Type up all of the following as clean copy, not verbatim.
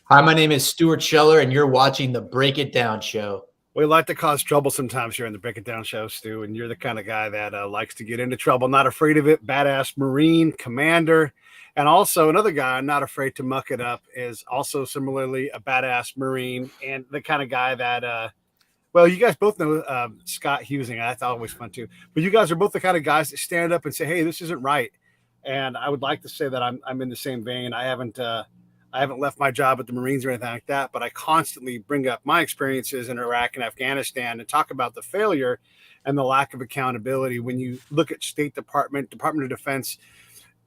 Hi, my name is Stuart Scheller, and you're watching the Break It Down Show. We like to cause trouble sometimes here in the Break It Down Show, Stu, and you're the kind of guy that likes to get into trouble, not afraid of it. Badass Marine, commander, and also another guy not afraid to muck it up is also similarly a badass Marine and the kind of guy that, well, you guys both know Scott Husing. That's always fun too. But you guys are both the kind of guys that stand up and say, "Hey, this isn't right." And I would like to say that I'm in the same vein. I haven't left my job at the Marines or anything like that, but I constantly bring up my experiences in Iraq and Afghanistan and talk about the failure and the lack of accountability. When you look at State Department, Department of Defense,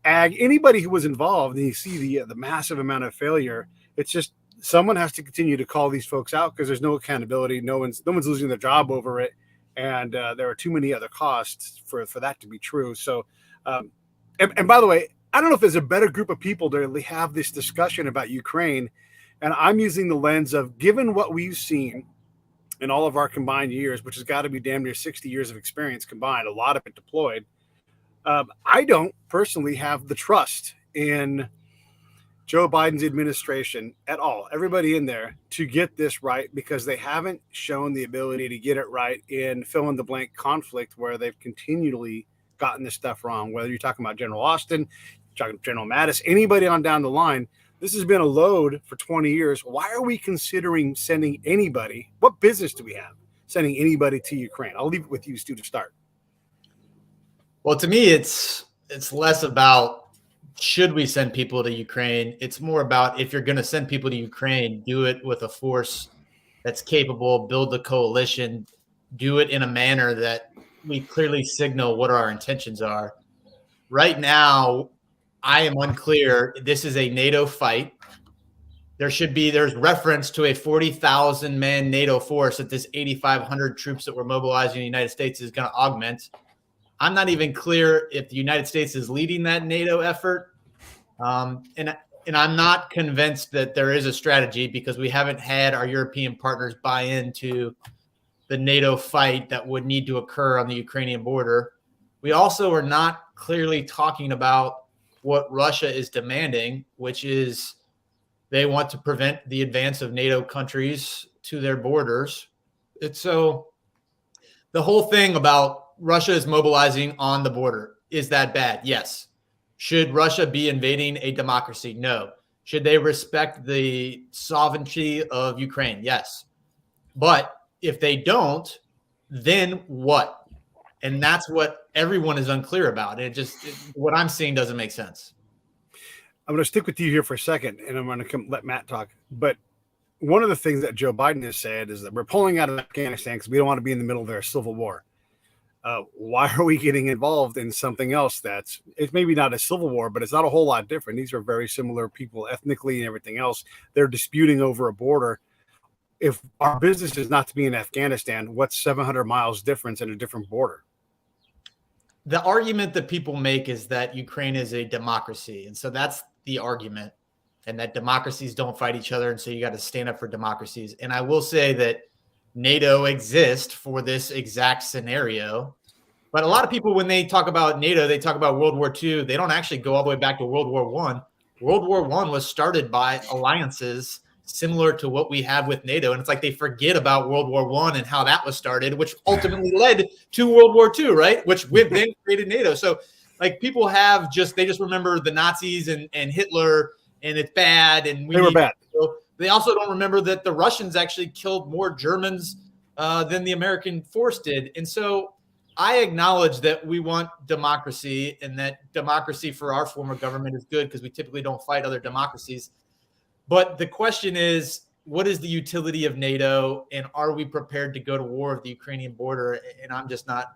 Ag, anybody who was involved, and you see the massive amount of failure, it's just someone has to continue to call these folks out because there's no accountability. No one's losing their job over it, and there are too many other costs for that to be true. So, and by the way, I don't know if there's a better group of people to really have this discussion about Ukraine. And I'm using the lens of, given what we've seen in all of our combined years, which has got to be damn near 60 years of experience combined, a lot of it deployed. I don't personally have the trust in Joe Biden's administration at all, everybody in there, to get this right, because they haven't shown the ability to get it right in fill in the blank conflict where they've continually gotten this stuff wrong. Whether you're talking about General Austin, you're talking General Mattis, anybody on down the line, this has been a load for 20 years. Why are we considering sending anybody? What business do we have sending anybody to Ukraine? I'll leave it with you, Stu, to start. Well, to me, it's less about should we send people to Ukraine. It's more about, if you're going to send people to Ukraine, do it with a force that's capable, build the coalition, do it in a manner that we clearly signal what our intentions are. Right now, I am unclear. This is a NATO fight. There's reference to a 40,000 man NATO force that this 8,500 troops that we're mobilizing in the United States is going to augment. I'm not even clear if the United States is leading that NATO effort. And I'm not convinced that there is a strategy, because we haven't had our European partners buy into the NATO fight that would need to occur on the Ukrainian border. We also are not clearly talking about what Russia is demanding, which is they want to prevent the advance of NATO countries to their borders. It's so the whole thing about Russia is mobilizing on the border, is that bad? Yes. Should Russia be invading a democracy? No. Should they respect the sovereignty of Ukraine? Yes. But if they don't, then what? And that's what everyone is unclear about. What I'm seeing doesn't make sense. I'm going to stick with you here for a second, and I'm going to let Matt talk. But one of the things that Joe Biden has said is that we're pulling out of Afghanistan because we don't want to be in the middle of their civil war. Why are we getting involved in something else it's maybe not a civil war, but it's not a whole lot different? These are very similar people ethnically and everything else. They're disputing over a border. If our business is not to be in Afghanistan, what's 700 miles difference in a different border? The argument that people make is that Ukraine is a democracy. And so that's the argument, and that democracies don't fight each other. And so you got to stand up for democracies. And I will say that NATO exists for this exact scenario. But a lot of people, when they talk about NATO, they talk about World War II. They don't actually go all the way back to World War I. World War I was started by alliances similar to what we have with NATO. And it's like they forget about World War I and how that was started, which ultimately led to World War II, right? Which then created NATO. So like people they just remember the Nazis and Hitler, and it's bad. And they were bad. They also don't remember that the Russians actually killed more Germans than the American force did. And so I acknowledge that we want democracy, and that democracy for our form of government is good because we typically don't fight other democracies. But the question is, what is the utility of NATO, and are we prepared to go to war with the Ukrainian border? And I'm just not.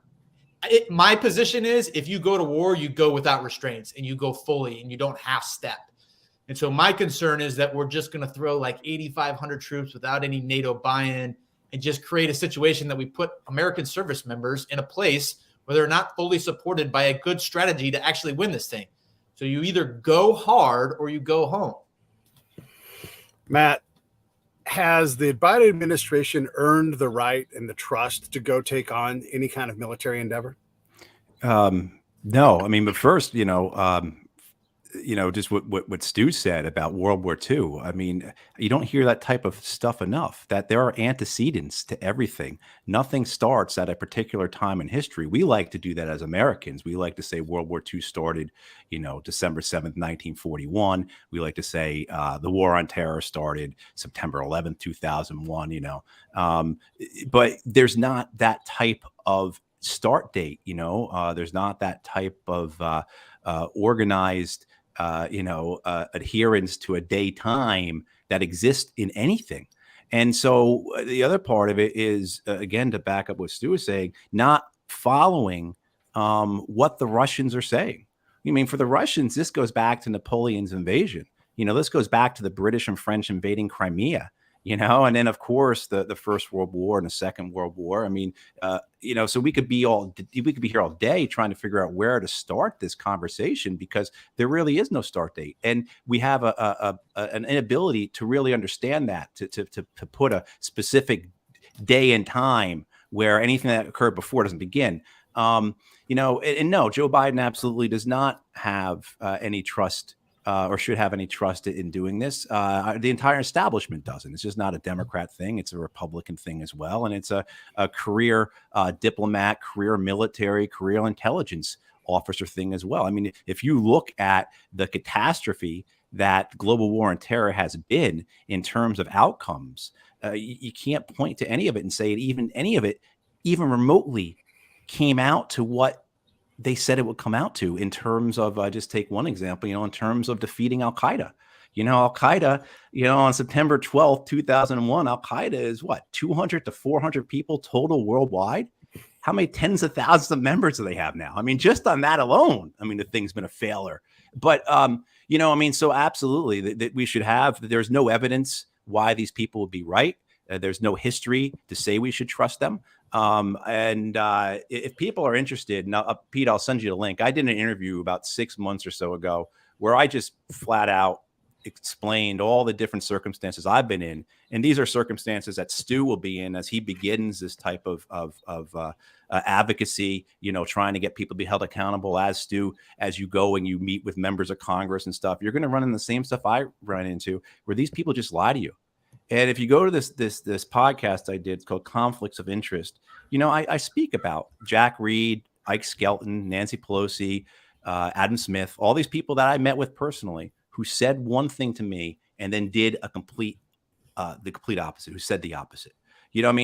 My position is, if you go to war, you go without restraints, and you go fully, and you don't half step. And so my concern is that we're just going to throw like 8,500 troops without any NATO buy-in and just create a situation that we put American service members in a place where they're not fully supported by a good strategy to actually win this thing. So you either go hard or you go home. Matt, has the Biden administration earned the right and the trust to go take on any kind of military endeavor? No. I mean, but first, just what Stu said about World War II. I mean, you don't hear that type of stuff enough, that there are antecedents to everything. Nothing starts at a particular time in history. We like to do that as Americans. We like to say World War II started, December 7th, 1941. We like to say the War on Terror started September 11th, 2001, but there's not that type of start date, there's not that type of organized adherence to a day time that exists in anything. And so the other part of it is, again, to back up what Stu was saying, not following what the Russians are saying. I mean, for the Russians, this goes back to Napoleon's invasion. This goes back to the British and French invading Crimea. And then of course the First World War and the Second World War. I mean, so we could be here all day trying to figure out where to start this conversation, because there really is no start date, and we have an inability to really understand that, to put a specific day and time where anything that occurred before doesn't begin. And no, Joe Biden absolutely does not have any trust. Or should have any trust in doing this. The entire establishment doesn't. It's just not a Democrat thing. It's a Republican thing as well. And it's a career diplomat, career military, career intelligence officer thing as well. I mean, if you look at the catastrophe that global war on terror has been in terms of outcomes, you can't point to any of it and say any of it even remotely came out to what they said it would come out to, in terms of, just take one example, in terms of defeating Al-Qaeda. Al-Qaeda, on September 12th, 2001, Al-Qaeda is what, 200 to 400 people total worldwide? How many tens of thousands of members do they have now? I mean, just on that alone, the thing's been a failure. But, so absolutely that we should have, there's no evidence why these people would be right. There's no history to say we should trust them. If people are interested, now, Pete, I'll send you the link. I did an interview about 6 months or so ago where I just flat out explained all the different circumstances I've been in. And these are circumstances that Stu will be in as he begins this type of advocacy, trying to get people to be held accountable. As you go and you meet with members of Congress and stuff, you're going to run into the same stuff I run into, where these people just lie to you. And if you go to this podcast I did, it's called Conflicts of Interest. I speak about Jack Reed, Ike Skelton, Nancy Pelosi, Adam Smith, all these people that I met with personally, who said one thing to me and then did the complete opposite, who said the opposite.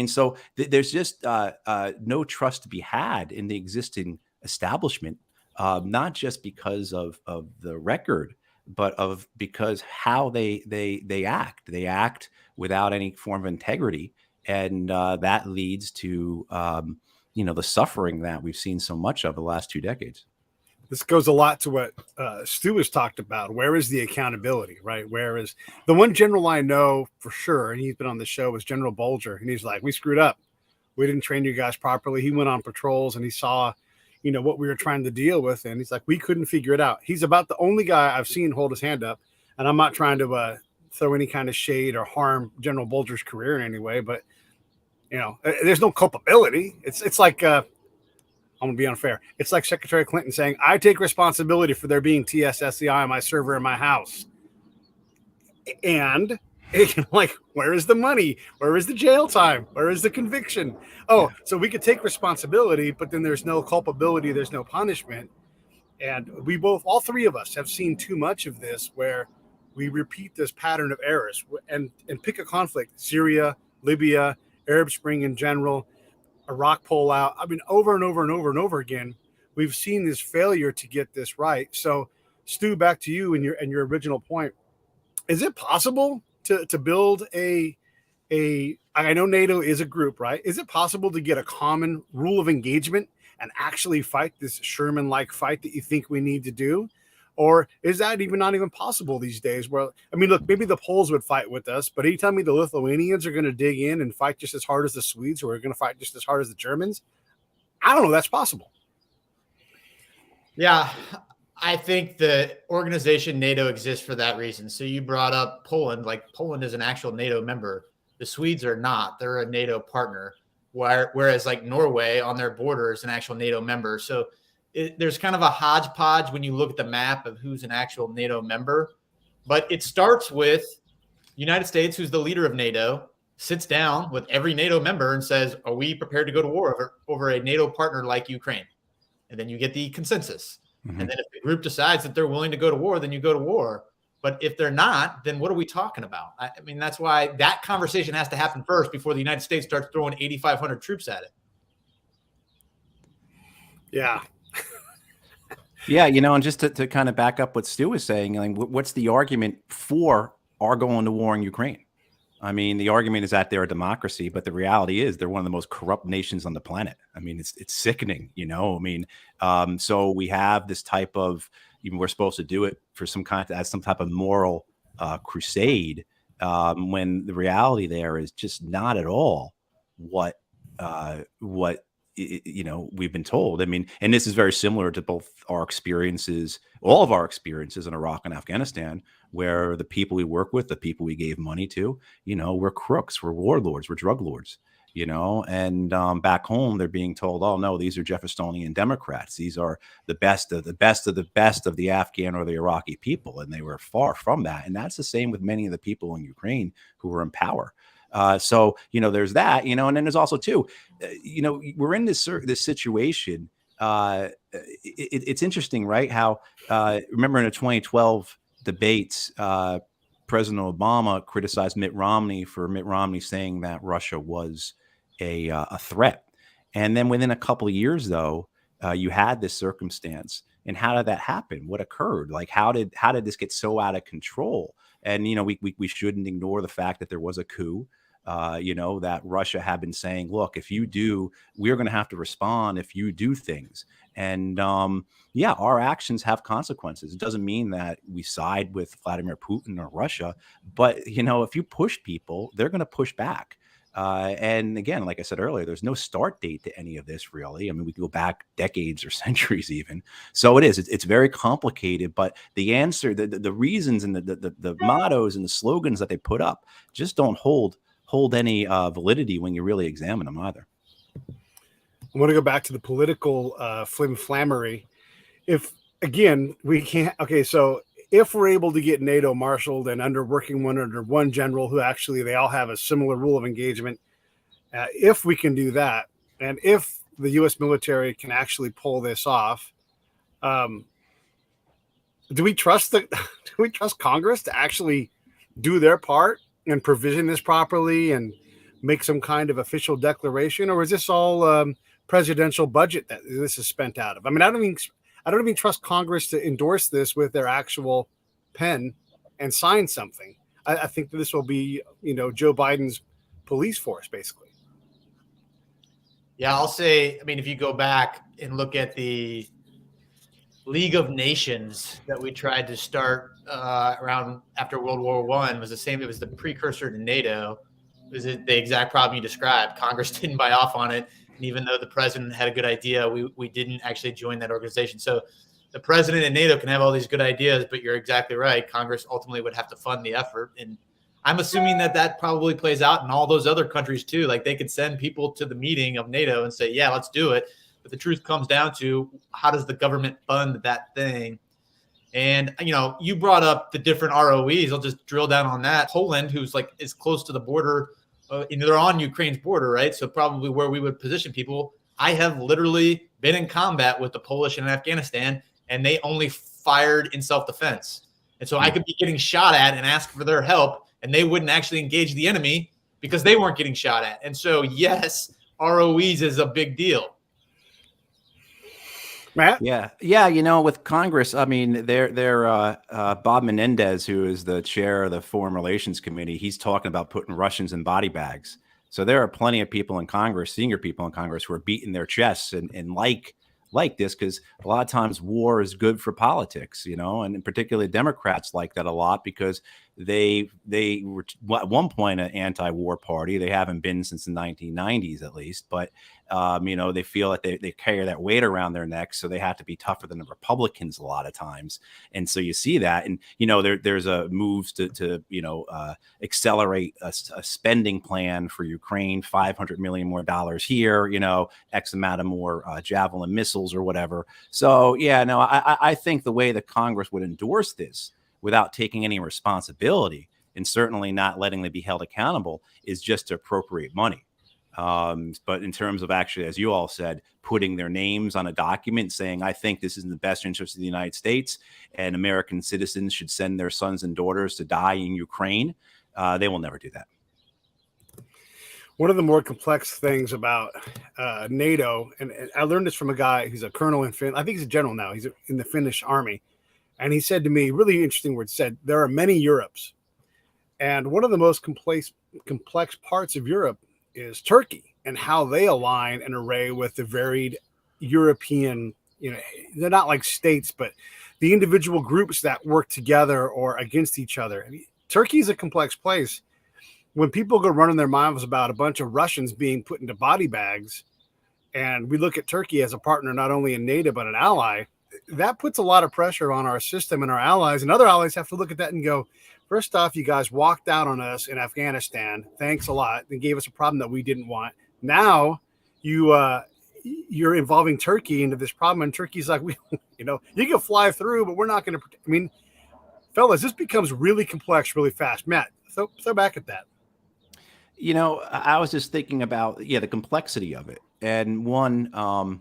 So there's just no trust to be had in the existing establishment, not just because of the record, but because how they act. They act without any form of integrity, and that leads to the suffering that we've seen so much of the last 2 decades. This goes a lot to what Stu has talked about. Where is the accountability, right? Where is the one general I know for sure, and he's been on the show, is General Bolger, and he's like, we screwed up. We didn't train you guys properly. He went on patrols and he saw what we were trying to deal with, and he's like, we couldn't figure it out. He's about the only guy I've seen hold his hand up, and I'm not trying to throw any kind of shade or harm General Bolger's career in any way, but there's no culpability. It's like I'm gonna be unfair. It's like Secretary Clinton saying, I take responsibility for there being TSSCI on my server in my house. And like, where is the money? Where is the jail time? Where is the conviction? Oh, so we could take responsibility, but then there's no culpability, there's no punishment. And all three of us have seen too much of this, where we repeat this pattern of errors and pick a conflict: Syria, Libya, Arab Spring in general, Iraq pullout. Over and over and over and over again, we've seen this failure to get this right. So, Stu, back to you and your original point. Is it possible to build I know NATO is a group, right? Is it possible to get a common rule of engagement and actually fight this Sherman-like fight that you think we need to do? Or is that not even possible these days? Well, look, maybe the Poles would fight with us, but are you telling me the Lithuanians are going to dig in and fight just as hard as the Swedes, who are going to fight just as hard as the Germans? I don't know. That's possible. Yeah, I think the organization NATO exists for that reason. So you brought up Poland. Like, Poland is an actual NATO member. The Swedes are not. They're a NATO partner. Whereas like Norway on their border is an actual NATO member. So there's kind of a hodgepodge when you look at the map of who's an actual NATO member. But it starts with the United States, who's the leader of NATO, sits down with every NATO member and says, are we prepared to go to war over a NATO partner like Ukraine? And then you get the consensus. Mm-hmm. And then if the group decides that they're willing to go to war, then you go to war. But if they're not, then what are we talking about? I mean, that's why that conversation has to happen first before the United States starts throwing 8,500 troops at it. Yeah. Yeah, and just to kind of back up what Stu was saying, what's the argument for our going to war in Ukraine? I mean, the argument is that they're a democracy, but the reality is they're one of the most corrupt nations on the planet. I mean, it's sickening, I mean, so we have this type of, even we're supposed to do it for some type of moral crusade, when the reality there is just not at all what we've been told. I mean, and this is very similar to both our experiences, all of our experiences in Iraq and Afghanistan, where the people we work with, the people we gave money to, we're crooks, we're warlords, we're drug lords, and back home they're being told, oh no, these are Jeffersonian Democrats. These are the best of the best of the best of the Afghan or the Iraqi people. And they were far from that. And that's the same with many of the people in Ukraine who were in power. So, there's that, and then there's also too, we're in this situation. It's interesting, right? How, remember in the 2012 debates, President Obama criticized Mitt Romney saying that Russia was a threat. And then within a couple of years, though, you had this circumstance. And how did that happen? What occurred? Like, how did this get so out of control? And, we shouldn't ignore the fact that there was a coup, that Russia had been saying, look, if you do, we're going to have to respond if you do things. And our actions have consequences. It doesn't mean that we side with Vladimir Putin or Russia, but, if you push people, they're going to push back. And again, like I said earlier, there's no start date to any of this, really. I mean, we can go back decades or centuries even. So it's very complicated, but the answer, the reasons and the mottos and the slogans that they put up just don't hold any validity when you really examine them either. I want to go back to the political flim-flammery. If, again, we can't, okay, so if we're able to get NATO marshaled and under one general who actually they all have a similar rule of engagement, if we can do that, and if the U.S. military can actually pull this off, do we trust Congress to actually do their part and provision this properly and make some kind of official declaration, or is this all presidential budget that this is spent out of? I mean, I don't even trust Congress to endorse this with their actual pen and sign something. I think that this will be, Joe Biden's police force, basically. Yeah, I'll say, I mean, if you go back and look at the League of Nations that we tried to start around after World War I, was the same. It was the precursor to NATO. It was the exact problem you described. Congress didn't buy off on it. And even though the president had a good idea, we didn't actually join that organization. So the president and NATO can have all these good ideas, but you're exactly right. Congress ultimately would have to fund the effort. And I'm assuming that probably plays out in all those other countries too. Like they could send people to the meeting of NATO and say, yeah, let's do it. But the truth comes down to, how does the government fund that thing? And, you brought up the different ROEs. I'll just drill down on that. Poland, who's is close to the border, they're on Ukraine's border, right? So probably where we would position people. I have literally been in combat with the Polish in Afghanistan, and they only fired in self-defense. And so I could be getting shot at and ask for their help, and they wouldn't actually engage the enemy because they weren't getting shot at. And so, yes, ROEs is a big deal. Matt? Yeah. With Congress, I mean, they're Bob Menendez, who is the chair of the Foreign Relations Committee. He's talking about putting Russians in body bags. So there are plenty of people in Congress, senior people in Congress, who are beating their chests and like this, because a lot of times war is good for politics, and particularly Democrats like that a lot, because they were at one point an anti-war party. They haven't been since the 1990s, at least. But they feel that they carry that weight around their necks, so they have to be tougher than the Republicans a lot of times. And so you see that, and there's a moves to accelerate a spending plan for Ukraine, $500 million more dollars here, X amount of more Javelin missiles or whatever. So I think the way that Congress would endorse this without taking any responsibility and certainly not letting them be held accountable is just to appropriate money. But in terms of actually, as you all said, putting their names on a document saying, I think this is in the best interest of the United States and American citizens should send their sons and daughters to die in Ukraine, they will never do that. One of the more complex things about NATO, and I learned this from a guy who's a colonel in Finland. I think he's a general now. He's in the Finnish army. And he said to me, really interesting words, said, there are many Europes. And one of the most complex parts of Europe is Turkey and how they align and array with the varied European, they're not like states, but the individual groups that work together or against each other. I mean, Turkey is a complex place. When people go running their mouths about a bunch of Russians being put into body bags, and we look at Turkey as a partner, not only in NATO, but an ally, that puts a lot of pressure on our system and our allies, and other allies have to look at that and go, first off, you guys walked out on us in Afghanistan. Thanks a lot. They gave us a problem that we didn't want. Now you're involving Turkey into this problem, and Turkey's like, you can fly through, but we're not going to. I mean, fellas, this becomes really complex really fast. Matt, throw back at that. I was just thinking about the complexity of it, and one.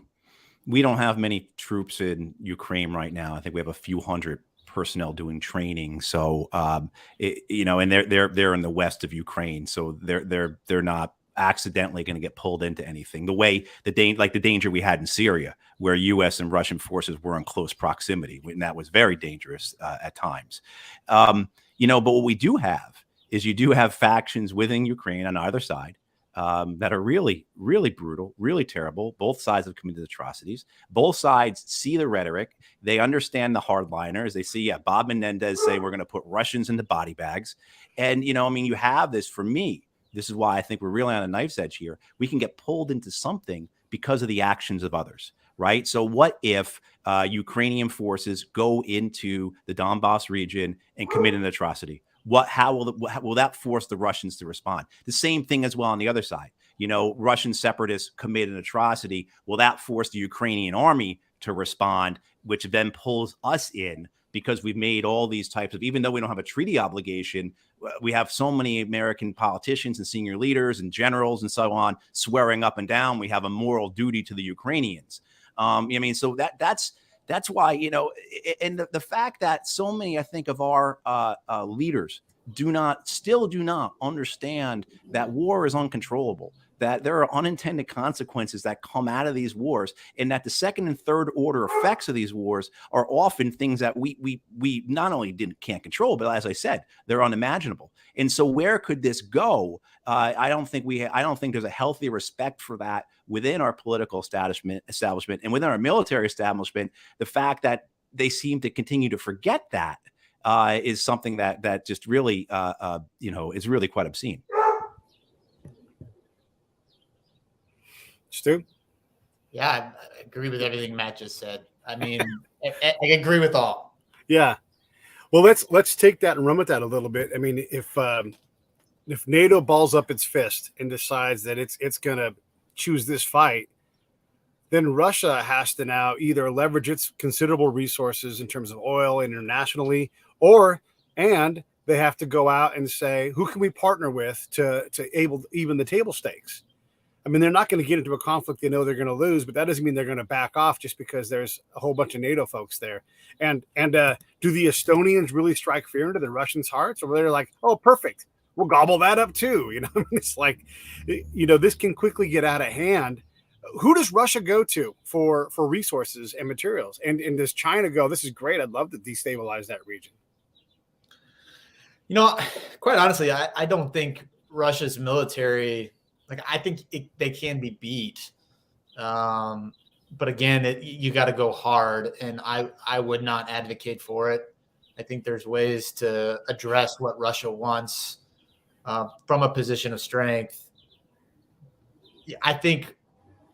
We don't have many troops in Ukraine right now. I think we have a few hundred personnel doing training. So, and they're in the west of Ukraine, so they're not accidentally going to get pulled into anything. The danger we had in Syria, where U.S. and Russian forces were in close proximity, and that was very dangerous at times. But what we do have is you do have factions within Ukraine on either side. That are really, really brutal, really terrible. Both sides have committed atrocities. Both sides see the rhetoric. They understand the hardliners. They see, Bob Menendez say we're going to put Russians into body bags. And, you have this, for me, this is why I think we're really on a knife's edge here. We can get pulled into something because of the actions of others, right? So what if Ukrainian forces go into the Donbass region and commit an atrocity? How will that force the Russians to respond? The same thing as well on the other side. Russian separatists commit an atrocity. Will that force the Ukrainian army to respond, which then pulls us in because we've made all these types of, even though we don't have a treaty obligation, we have so many American politicians and senior leaders and generals and so on swearing up and down. We have a moral duty to the Ukrainians. So that's why, and the fact that so many, I think, of our leaders still do not understand that war is uncontrollable, that there are unintended consequences that come out of these wars, and that the second and third order effects of these wars are often things that we not only can't control, but as I said, they're unimaginable. And so where could this go? I don't think there's a healthy respect for that within our political establishment and within our military establishment. The fact that they seem to continue to forget that is something that just really, is really quite obscene. Stu? Yeah, I agree with everything Matt just said. I mean, I agree with all. Yeah. Well, let's take that and run with that a little bit. I mean, if NATO balls up its fist and decides that it's going to choose this fight, then Russia has to now either leverage its considerable resources in terms of oil internationally, and they have to go out and say, who can we partner with to even the table stakes? I mean, they're not going to get into a conflict they know they're going to lose, but that doesn't mean they're going to back off just because there's a whole bunch of NATO folks there. And do the Estonians really strike fear into the Russians' hearts, or they're like, oh, perfect, we'll gobble that up too? It's like, this can quickly get out of hand. Who does Russia go to for resources and materials? And does China go, this is great, I'd love to destabilize that region? Quite honestly, I don't think Russia's military, I think they can be beat. But again, you got to go hard, and I would not advocate for it. I think there's ways to address what Russia wants from a position of strength. I think,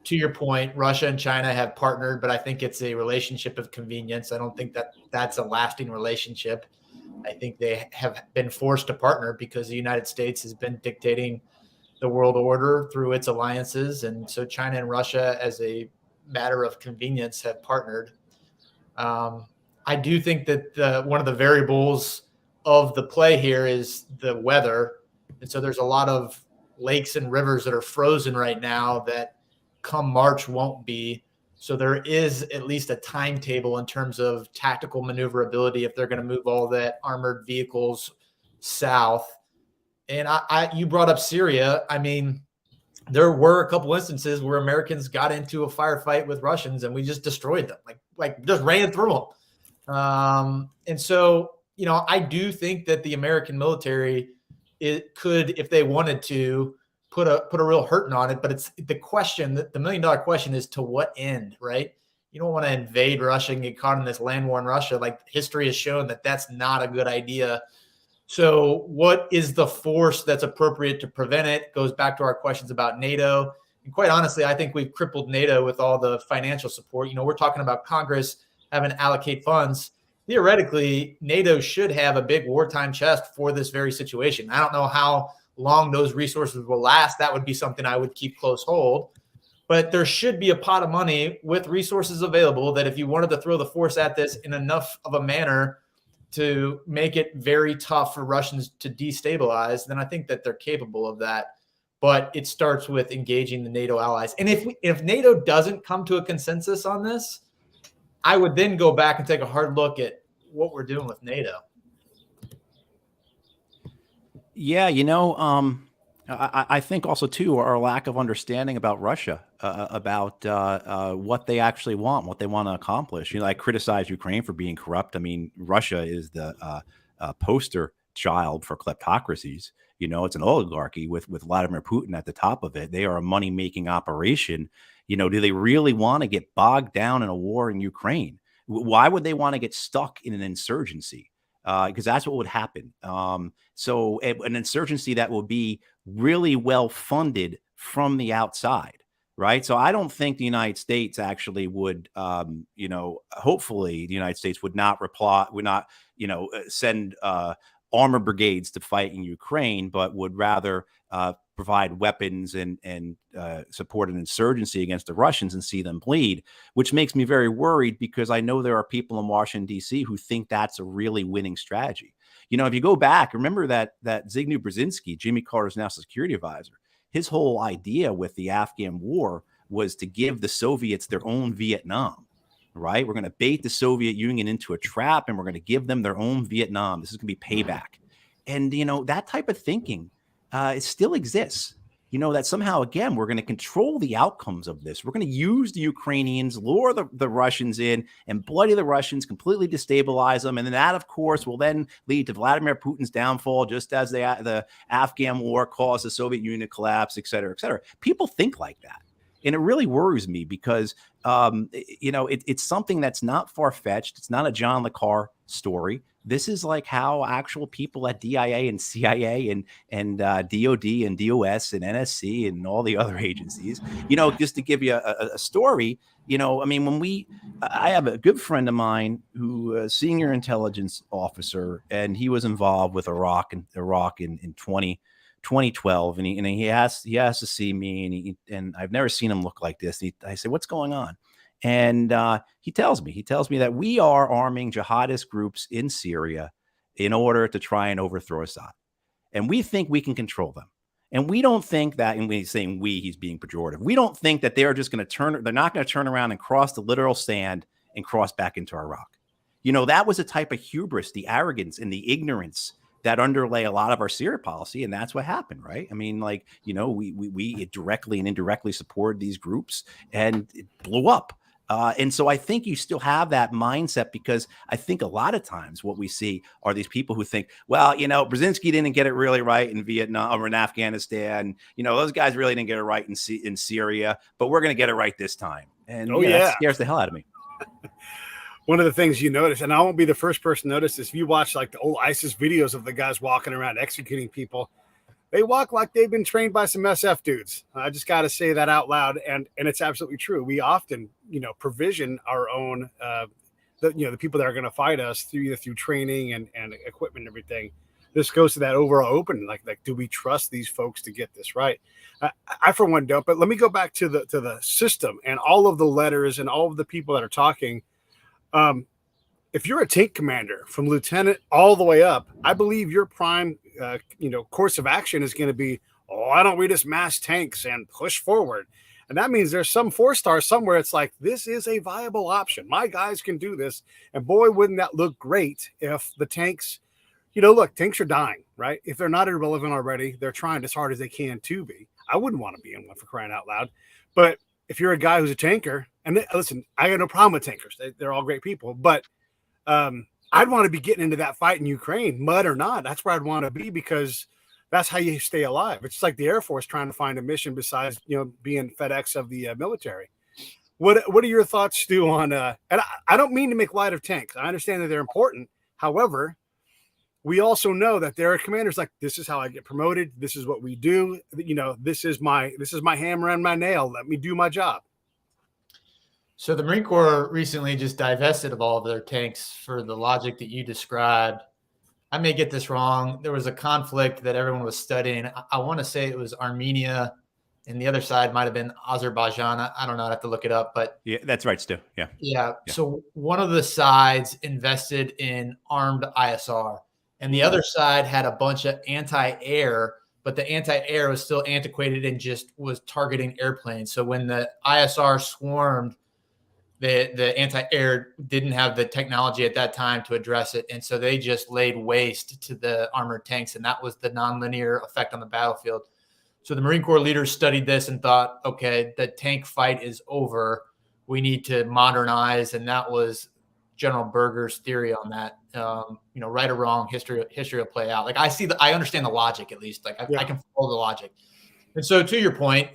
to your point, Russia and China have partnered, but I think it's a relationship of convenience. I don't think that that's a lasting relationship. I think they have been forced to partner because the United States has been dictating the world order through its alliances. And so China and Russia, as a matter of convenience, have partnered. I do think that one of the variables of the play here is the weather. And so there's a lot of lakes and rivers that are frozen right now that come March won't be. So there is at least a timetable in terms of tactical maneuverability if they're going to move all that armored vehicles south. And you brought up Syria. I mean, there were a couple instances where Americans got into a firefight with Russians and we just destroyed them, like just ran through them. And so, I do think that the American military, it could, if they wanted to, put a real hurting on it. But it's the question, the $1 million question is, to what end, right? You don't want to invade Russia and get caught in this land war in Russia. Like, history has shown that that's not a good idea. So what is the force that's appropriate to prevent it? Goes back to our questions about NATO. And quite honestly, I think we've crippled NATO with all the financial support. We're talking about Congress having to allocate funds. Theoretically, NATO should have a big wartime chest for this very situation. I don't know how long those resources will last. That would be something I would keep close hold. But there should be a pot of money with resources available that if you wanted to throw the force at this in enough of a manner to make it very tough for Russians to destabilize, then I think that they're capable of that. But it starts with engaging the NATO allies. And if NATO doesn't come to a consensus on this, I would then go back and take a hard look at what we're doing with NATO. Yeah, I think also, too, our lack of understanding about Russia, about what they actually want, what they want to accomplish. I criticize Ukraine for being corrupt. I mean, Russia is the poster child for kleptocracies. It's an oligarchy with Vladimir Putin at the top of it. They are a money-making operation. Do they really want to get bogged down in a war in Ukraine? Why would they want to get stuck in an insurgency? Because that's what would happen. So an insurgency that will be really well funded from the outside, right? So I don't think the United States actually would, hopefully the United States would not send armor brigades to fight in Ukraine, but would rather provide weapons and support an insurgency against the Russians and see them bleed, which makes me very worried because I know there are people in Washington, D.C. who think that's a really winning strategy. If you go back, remember that Zbigniew Brzezinski, Jimmy Carter's national security advisor, his whole idea with the Afghan war was to give the Soviets their own Vietnam, right? We're going to bait the Soviet Union into a trap and we're going to give them their own Vietnam. This is going to be payback. And, that type of thinking, it still exists. That somehow, again, we're going to control the outcomes of this. We're going to use the Ukrainians, lure the Russians in and bloody the Russians, completely destabilize them. And then that, of course, will then lead to Vladimir Putin's downfall, just as the Afghan war caused the Soviet Union to collapse, et cetera, et cetera. People think like that. And it really worries me because, it's something that's not far-fetched. It's not a John le Carre story. This is like how actual people at DIA and CIA and DOD and DOS and NSC and all the other agencies, just to give you a story, I have a good friend of mine who a senior intelligence officer, and he was involved with Iraq in 2012. And he has to see me, and I've never seen him look like this. I say, what's going on? And he tells me that we are arming jihadist groups in Syria in order to try and overthrow Assad. And we think we can control them. And we don't think that, and when he's saying he's being pejorative. We don't think that they're just going to they're not going to turn around and cross the literal sand and cross back into Iraq. That was a type of hubris, the arrogance and the ignorance that underlay a lot of our Syria policy. And that's what happened, right? I mean, we directly and indirectly supported these groups and it blew up. And so I think you still have that mindset because I think a lot of times what we see are these people who think, well, Brzezinski didn't get it really right in Vietnam or in Afghanistan. Those guys really didn't get it right in Syria, but we're going to get it right this time. And that scares the hell out of me. One of the things you notice, and I won't be the first person to notice this, if you watch like the old ISIS videos of the guys walking around executing people, they walk like they've been trained by some SF dudes. I just got to say that out loud, and it's absolutely true. We often, provision our own, the people that are going to fight us through training and equipment and everything. This goes to that overall open, like do we trust these folks to get this right? I for one don't. But let me go back to the system and all of the letters and all of the people that are talking. If you're a tank commander from lieutenant all the way up, I believe your prime, course of action is going to be, why don't we just mass tanks and push forward? And that means there's some 4-star somewhere. It's like, this is a viable option. My guys can do this. And boy, wouldn't that look great if the tanks, look, tanks are dying, right? If they're not irrelevant already, they're trying as hard as they can to be. I wouldn't want to be in one, for crying out loud. But if you're a guy who's a tanker, and listen, I got no problem with tankers. They're all great people. But I'd want to be getting into that fight in Ukraine, mud or not. That's where I'd want to be, because that's how you stay alive. It's like the Air Force trying to find a mission besides, being FedEx of the military. What are your thoughts, Stu, on and I don't mean to make light of tanks. I understand that they're important. However, we also know that there are commanders like, this is how I get promoted. This is what we do. This is my hammer and my nail. Let me do my job. So the Marine Corps recently just divested of all of their tanks for the logic that you described. I may get this wrong. There was a conflict that everyone was studying. I want to say it was Armenia, and the other side might have been Azerbaijan. I don't know. I have to look it up, but yeah, that's right, Stu. Yeah. So one of the sides invested in armed ISR, and the other side had a bunch of anti-air, but the anti-air was still antiquated and just was targeting airplanes. So when the ISR swarmed, the anti-air didn't have the technology at that time to address it. And so they just laid waste to the armored tanks. And that was the nonlinear effect on the battlefield. So the Marine Corps leaders studied this and thought, okay, the tank fight is over. We need to modernize. And that was General Berger's theory on that. Right or wrong, history will play out. Like I understand the logic, at least. Like I can follow the logic. And so to your point,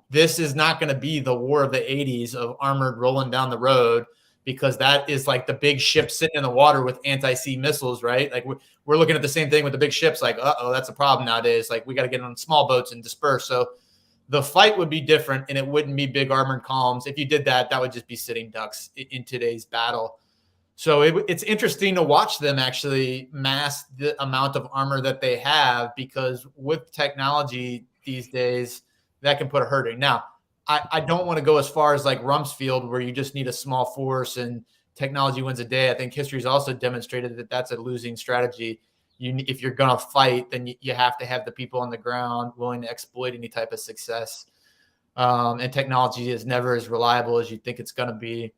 this is not going to be the war of the 80s of armored rolling down the road, because that is like the big ship sitting in the water with anti-sea missiles, right? Like we're looking at the same thing with the big ships, like, that's a problem nowadays. Like we got to get on small boats and disperse. So the fight would be different, and it wouldn't be big armored columns. If you did that, that would just be sitting ducks in today's battle. So it's interesting to watch them actually mass the amount of armor that they have, because with technology these days, that can put a hurting. Now, I don't want to go as far as like Rumsfeld, where you just need a small force and technology wins a day. I think history has also demonstrated that that's a losing strategy. If you're going to fight, then you have to have the people on the ground willing to exploit any type of success. And technology is never as reliable as you think it's going to be.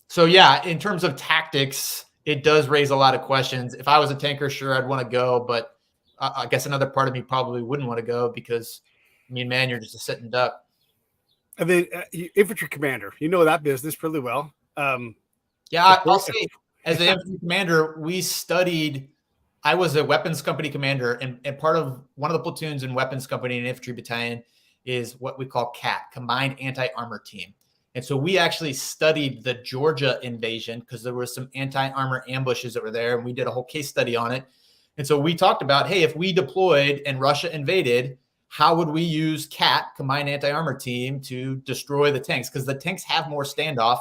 So yeah, in terms of tactics, it does raise a lot of questions. If I was a tanker, sure, I'd want to go, but I guess another part of me probably wouldn't want to go, because man, you're just a sitting duck. And then infantry commander, that business pretty well. I'll say as an infantry commander, I was a weapons company commander, and part of one of the platoons in weapons company and infantry battalion is what we call CAT, Combined Anti-Armor Team. And so we actually studied the Georgia invasion, because there were some anti-armor ambushes that were there, and we did a whole case study on it. And so we talked about, hey, if we deployed and Russia invaded, how would we use CAT, Combined Anti-Armor Team, to destroy the tanks? Because the tanks have more standoff,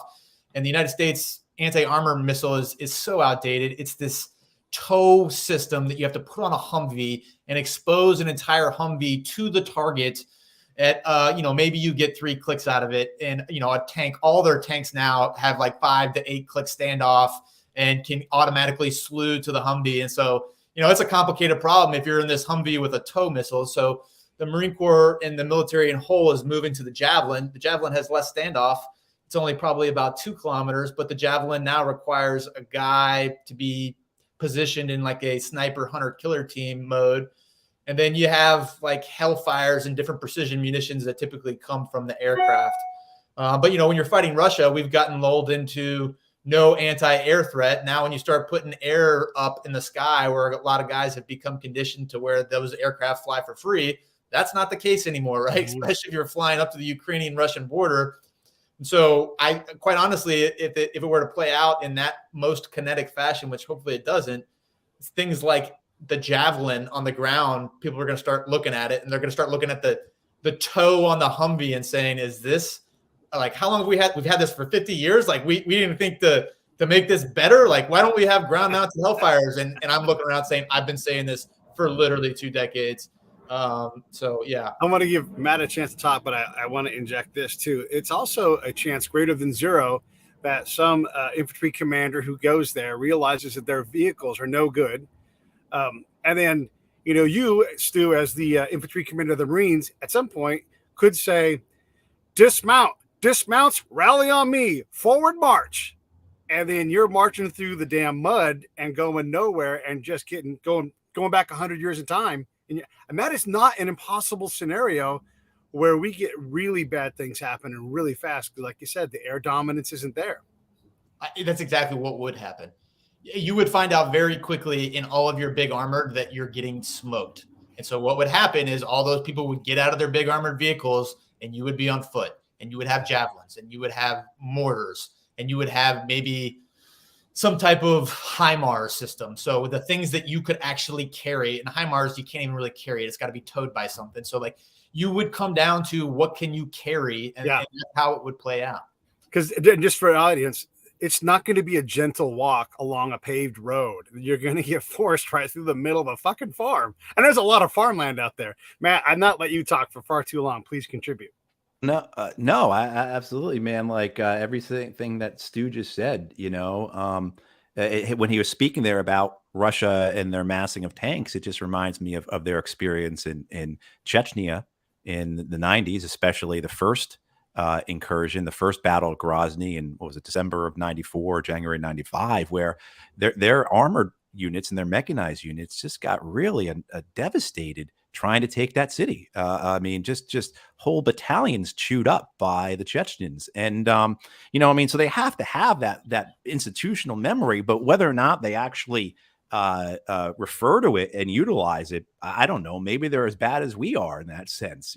and the United States anti-armor missile is so outdated. It's this tow system that you have to put on a Humvee and expose an entire Humvee to the target at, maybe you get 3 clicks out of it. And, a tank, all their tanks now have like 5 to 8 click standoff and can automatically slew to the Humvee. And so, it's a complicated problem if you're in this Humvee with a tow missile. So the Marine Corps and the military in whole is moving to the Javelin. The Javelin has less standoff. It's only probably about 2 kilometers, but the Javelin now requires a guy to be positioned in like a sniper hunter killer team mode. And then you have like Hellfires and different precision munitions that typically come from the aircraft. But, when you're fighting Russia, we've gotten lulled into no anti-air threat. Now, when you start putting air up in the sky, where a lot of guys have become conditioned to where those aircraft fly for free, that's not the case anymore, right? Especially if you're flying up to the Ukrainian-Russian border. So I quite honestly, if it were to play out in that most kinetic fashion, which hopefully it doesn't, things like the javelin on the ground, people are going to start looking at it, and they're going to start looking at the toe on the Humvee and saying, is this like, how long have we've had this for 50 years? Like we didn't even think to make this better. Like, why don't we have ground mounted Hellfires? And I'm looking around saying, I've been saying this for literally 2 decades. So yeah, I want to give Matt a chance to talk, but I want to inject this too. It's also a chance greater than zero that some infantry commander who goes there realizes that their vehicles are no good. And then, you, Stu, as the infantry commander of the Marines, at some point could say, dismounts, rally on me, forward march. And then you're marching through the damn mud and going nowhere and just going back 100 years in time. And that is not an impossible scenario where we get really bad things happening really fast. Like you said, the air dominance isn't there. That's exactly what would happen. You would find out very quickly in all of your big armor that you're getting smoked. And so what would happen is all those people would get out of their big armored vehicles, and you would be on foot, and you would have javelins, and you would have mortars, and you would have maybe some type of HIMARS system. So the things that you could actually carry, and HIMARS, you can't even really carry it. It's got to be towed by something. So like you would come down to what can you carry, and that's how it would play out. Because just for our audience, it's not going to be a gentle walk along a paved road. You're going to get forced right through the middle of a fucking farm. And there's a lot of farmland out there. Matt, I've not let you talk for far too long. Please contribute. No, I absolutely, man. Like everything that Stu just said, when he was speaking there about Russia and their massing of tanks, it just reminds me of their experience in Chechnya in the 90s, especially the first incursion, the first battle of Grozny in, what was it, December of 94, January 95, where their armored units and their mechanized units just got really devastated trying to take that city. I mean, just whole battalions chewed up by the Chechens. And, so they have to have that institutional memory, but whether or not they actually refer to it and utilize it, I don't know. Maybe they're as bad as we are in that sense,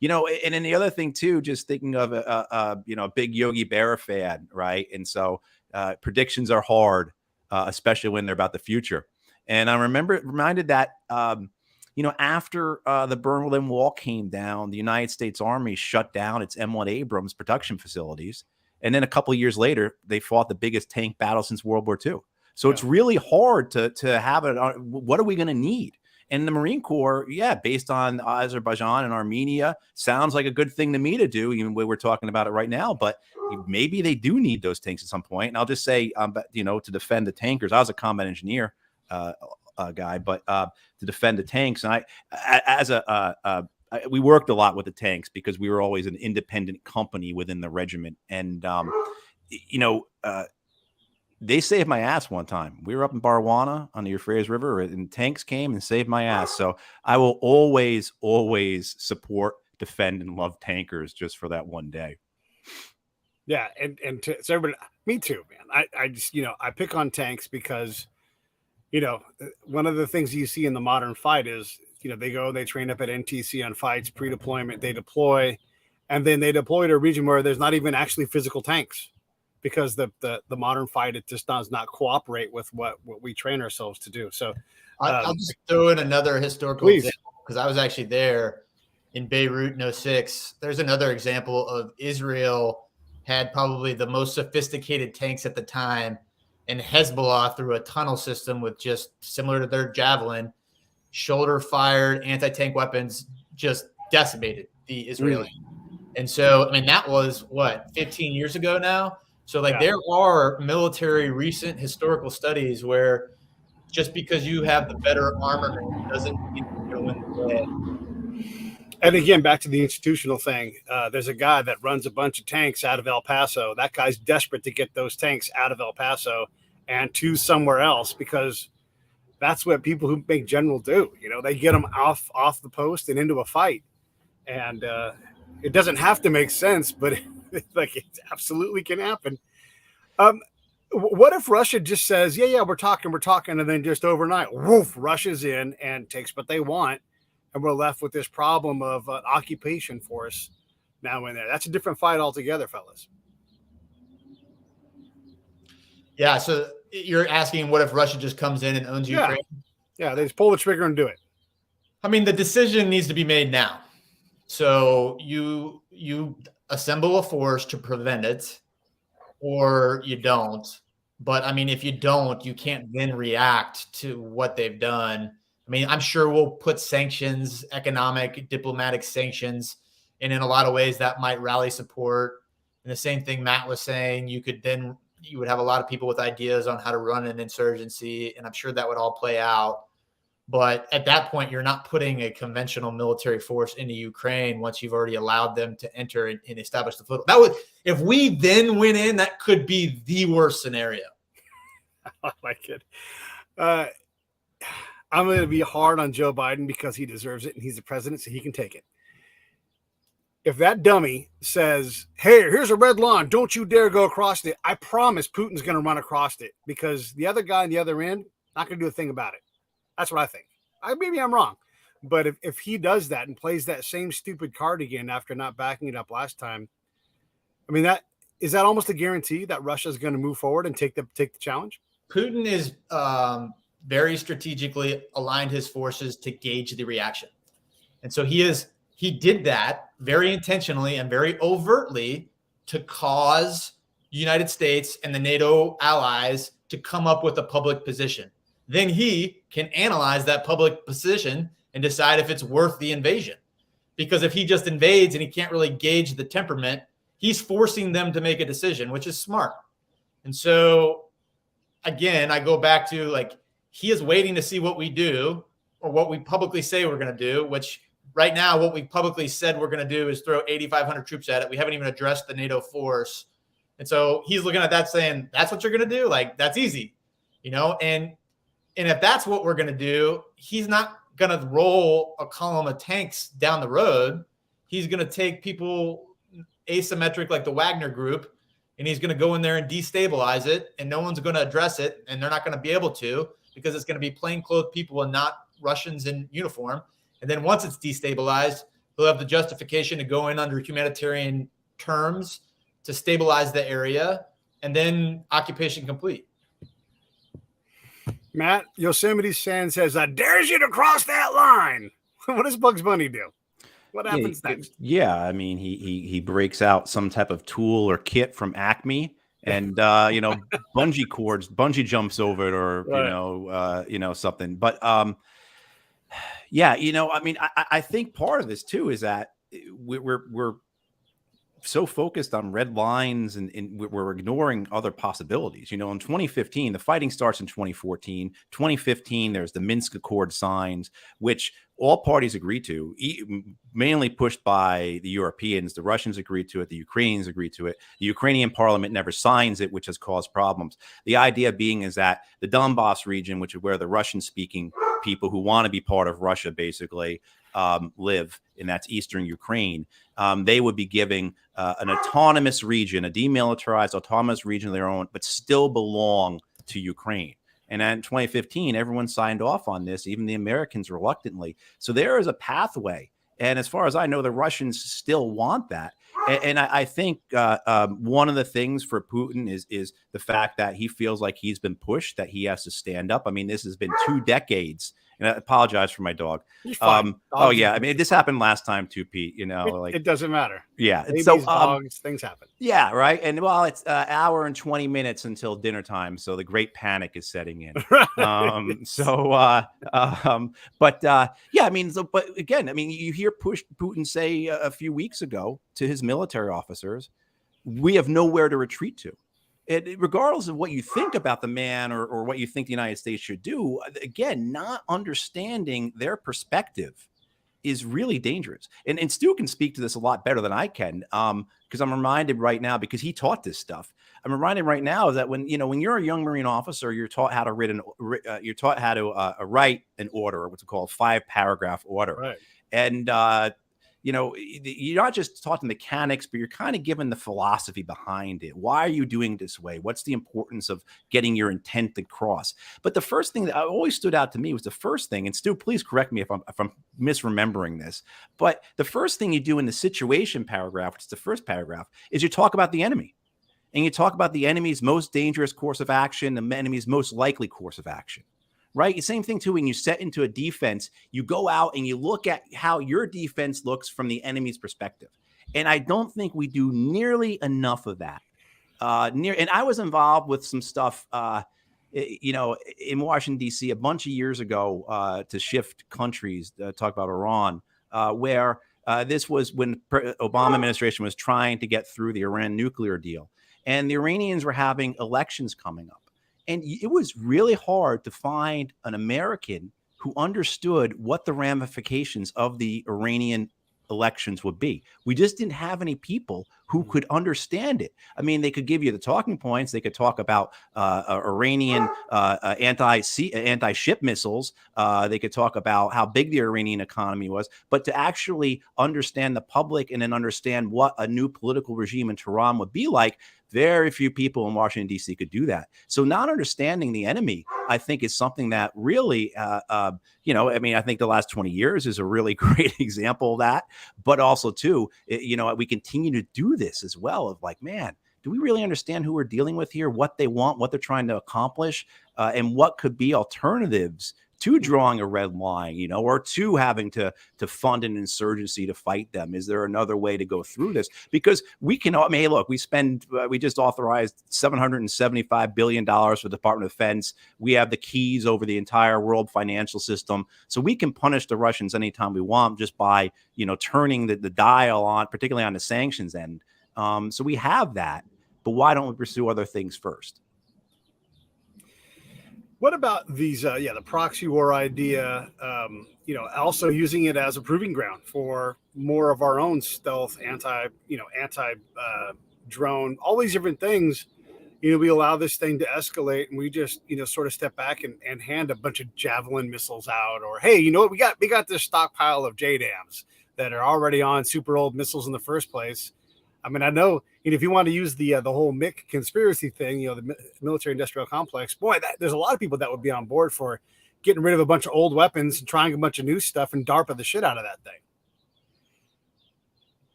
and then the other thing too, just thinking of a big Yogi Berra fan, right? And so predictions are hard, especially when they're about the future. And I reminded that after the Berlin Wall came down, the United States Army shut down its M1 Abrams production facilities, and then a couple of years later, they fought the biggest tank battle since World War II. So it's really hard to have it. What are we going to need? And the Marine Corps, based on Azerbaijan and Armenia, sounds like a good thing to me to do, even when we're talking about it right now. But maybe they do need those tanks at some point. And I'll just say, to defend the tankers, I was a combat engineer guy, but to defend the tanks, and we worked a lot with the tanks because we were always an independent company within the regiment, and they saved my ass one time. We were up in Barwana on the Euphrates River, and tanks came and saved my ass. So I will always support, defend, and love tankers just for that one day. Yeah, so everybody, me too, man. I just I pick on tanks because one of the things you see in the modern fight is they train up at NTC on fights, pre-deployment, they deploy, and then they deploy to a region where there's not even actually physical tanks. Because the modern fight, it just does not cooperate with what we train ourselves to do. So I'll just throw in another historical example, because I was actually there in Beirut in 06. There's another example of Israel had probably the most sophisticated tanks at the time, and Hezbollah, through a tunnel system with just similar to their Javelin, shoulder-fired anti-tank weapons, just decimated the Israelis. And so, I mean, that was, 15 years ago now? So there are military recent historical studies where just because you have the better armament doesn't mean you're going to win the day. And again, back to the institutional thing, there's a guy that runs a bunch of tanks out of El Paso. That guy's desperate to get those tanks out of El Paso and to somewhere else, because that's what people who make general do. They get them off the post and into a fight. And it doesn't have to make sense, but it absolutely can happen. What if Russia just says, we're talking, and then just overnight, woof, rushes in and takes what they want, and we're left with this problem of an occupation force now in there. That's a different fight altogether, fellas. Yeah. So you're asking, what if Russia just comes in and owns Ukraine? Yeah, they just pull the trigger and do it. I mean, the decision needs to be made now. So you assemble a force to prevent it, or you don't. But I mean, if you don't, you can't then react to what they've done. I mean, I'm sure we'll put sanctions, economic, diplomatic sanctions, and in a lot of ways that might rally support. And the same thing Matt was saying, you would have a lot of people with ideas on how to run an insurgency, and I'm sure that would all play out. But at that point, you're not putting a conventional military force into Ukraine once you've already allowed them to enter and establish the foothold. That would, if we then went in, that could be the worst scenario. I like it. I'm going to be hard on Joe Biden because he deserves it and he's the president, so he can take it. If that dummy says, hey, here's a red line, don't you dare go across it, I promise Putin's going to run across it because the other guy on the other end not going to do a thing about it. That's what I think. Maybe I'm wrong. But if he does that and plays that same stupid card again after not backing it up last time, I mean, is that almost a guarantee that Russia is going to move forward and take the challenge? Putin is very strategically aligned his forces to gauge the reaction. And so he did that very intentionally and very overtly to cause the United States and the NATO allies to come up with a public position. Then he can analyze that public position and decide if it's worth the invasion. Because if he just invades and he can't really gauge the temperament, he's forcing them to make a decision, which is smart. And so, again, I go back to, like, he is waiting to see what we do or what we publicly say we're going to do, which right now what we publicly said we're going to do is throw 8,500 troops at it. We haven't even addressed the NATO force. And so he's looking at that saying, that's what you're going to do? Like, that's easy, And if that's what we're going to do, he's not going to roll a column of tanks down the road. He's going to take people asymmetric like the Wagner group, and he's going to go in there and destabilize it, and no one's going to address it, and they're not going to be able to because it's going to be plainclothes people and not Russians in uniform. And then once it's destabilized, he'll have the justification to go in under humanitarian terms to stabilize the area, and then occupation complete. Matt, Yosemite Sam says, I dare you to cross that line. What does Bugs Bunny do? What happens next? Yeah, I mean, he breaks out some type of tool or kit from Acme, and bungee jumps over it, or right. Something. But yeah, I mean, I think part of this too is that we're so focused on red lines and we're ignoring other possibilities. In 2015, the fighting starts in 2014. 2015, there's the Minsk Accord signs, which all parties agreed to, mainly pushed by the Europeans. The Russians agreed to it. The Ukrainians agreed to it. The Ukrainian parliament never signs it, which has caused problems. The idea being is that the Donbass region, which is where the Russian-speaking people who want to be part of Russia basically live, and that's eastern Ukraine, they would be giving an autonomous region, a demilitarized autonomous region of their own, but still belong to Ukraine. And in 2015, everyone signed off on this, even the Americans reluctantly. So there is a pathway. And as far as I know, the Russians still want that. And I think one of the things for Putin is the fact that he feels like he's been pushed, that he has to stand up. I mean, this has been 2 decades. And I apologize for my dog. Oh yeah, I mean, this happened last time too, Pete. It doesn't matter. Yeah, babies, dogs, things happen. Yeah, right. And well, it's an hour and 20 minutes until dinner time, so the great panic is setting in. Yeah, I mean, but again, I mean, you hear Putin say a few weeks ago to his military officers, "We have nowhere to retreat to." Regardless of what you think about the man or what you think the United States should do, again, not understanding their perspective is really dangerous. And Stu can speak to this a lot better than I can, because I'm reminded right now, because he taught this stuff. I'm reminded right now that when you're a young Marine officer, you're taught how to write an order, what's called a 5-paragraph order, right. And you're not just taught the mechanics, but you're kind of given the philosophy behind it. Why are you doing it this way? What's the importance of getting your intent across? But the first thing that always stood out to me was the first thing, and Stu, please correct me if I'm misremembering this, but the first thing you do in the situation paragraph, which is the first paragraph, is you talk about the enemy. And you talk about the enemy's most dangerous course of action, the enemy's most likely course of action. Right? Same thing, too, when you set into a defense, you go out and you look at how your defense looks from the enemy's perspective. And I don't think we do nearly enough of that. And I was involved with some stuff, in Washington, D.C. a bunch of years ago to shift countries, talk about Iran, where this was when Obama administration was trying to get through the Iran nuclear deal. And the Iranians were having elections coming up. And it was really hard to find an American who understood what the ramifications of the Iranian elections would be. We just didn't have any people who could understand it. I mean, they could give you the talking points. They could talk about Iranian anti-ship missiles. They could talk about how big the Iranian economy was. But to actually understand the public and then understand what a new political regime in Tehran would be like, very few people in Washington, D.C. could do that. So not understanding the enemy, I think, is something that really, I think the last 20 years is a really great example of that. But also, too, we continue to do this as well of like, man, do we really understand who we're dealing with here, what they want, what they're trying to accomplish, and what could be alternatives to drawing a red line, or to having to fund an insurgency to fight them? Is there another way to go through this? Because we can, hey, look, we just authorized $775 billion for the Department of Defense. We have the keys over the entire world financial system. So we can punish the Russians anytime we want just by, turning the dial on, particularly on the sanctions end. So we have that, but why don't we pursue other things first? What about these, the proxy war idea, also using it as a proving ground for more of our own stealth, anti-drone, all these different things. We allow this thing to escalate and we just, sort of step back and hand a bunch of Javelin missiles out, or, hey, you know what? We got this stockpile of JDAMs that are already on super old missiles in the first place. I mean, I know, if you want to use the whole MIC conspiracy thing, the military industrial complex, boy, there's a lot of people that would be on board for getting rid of a bunch of old weapons and trying a bunch of new stuff and DARPA the shit out of that thing.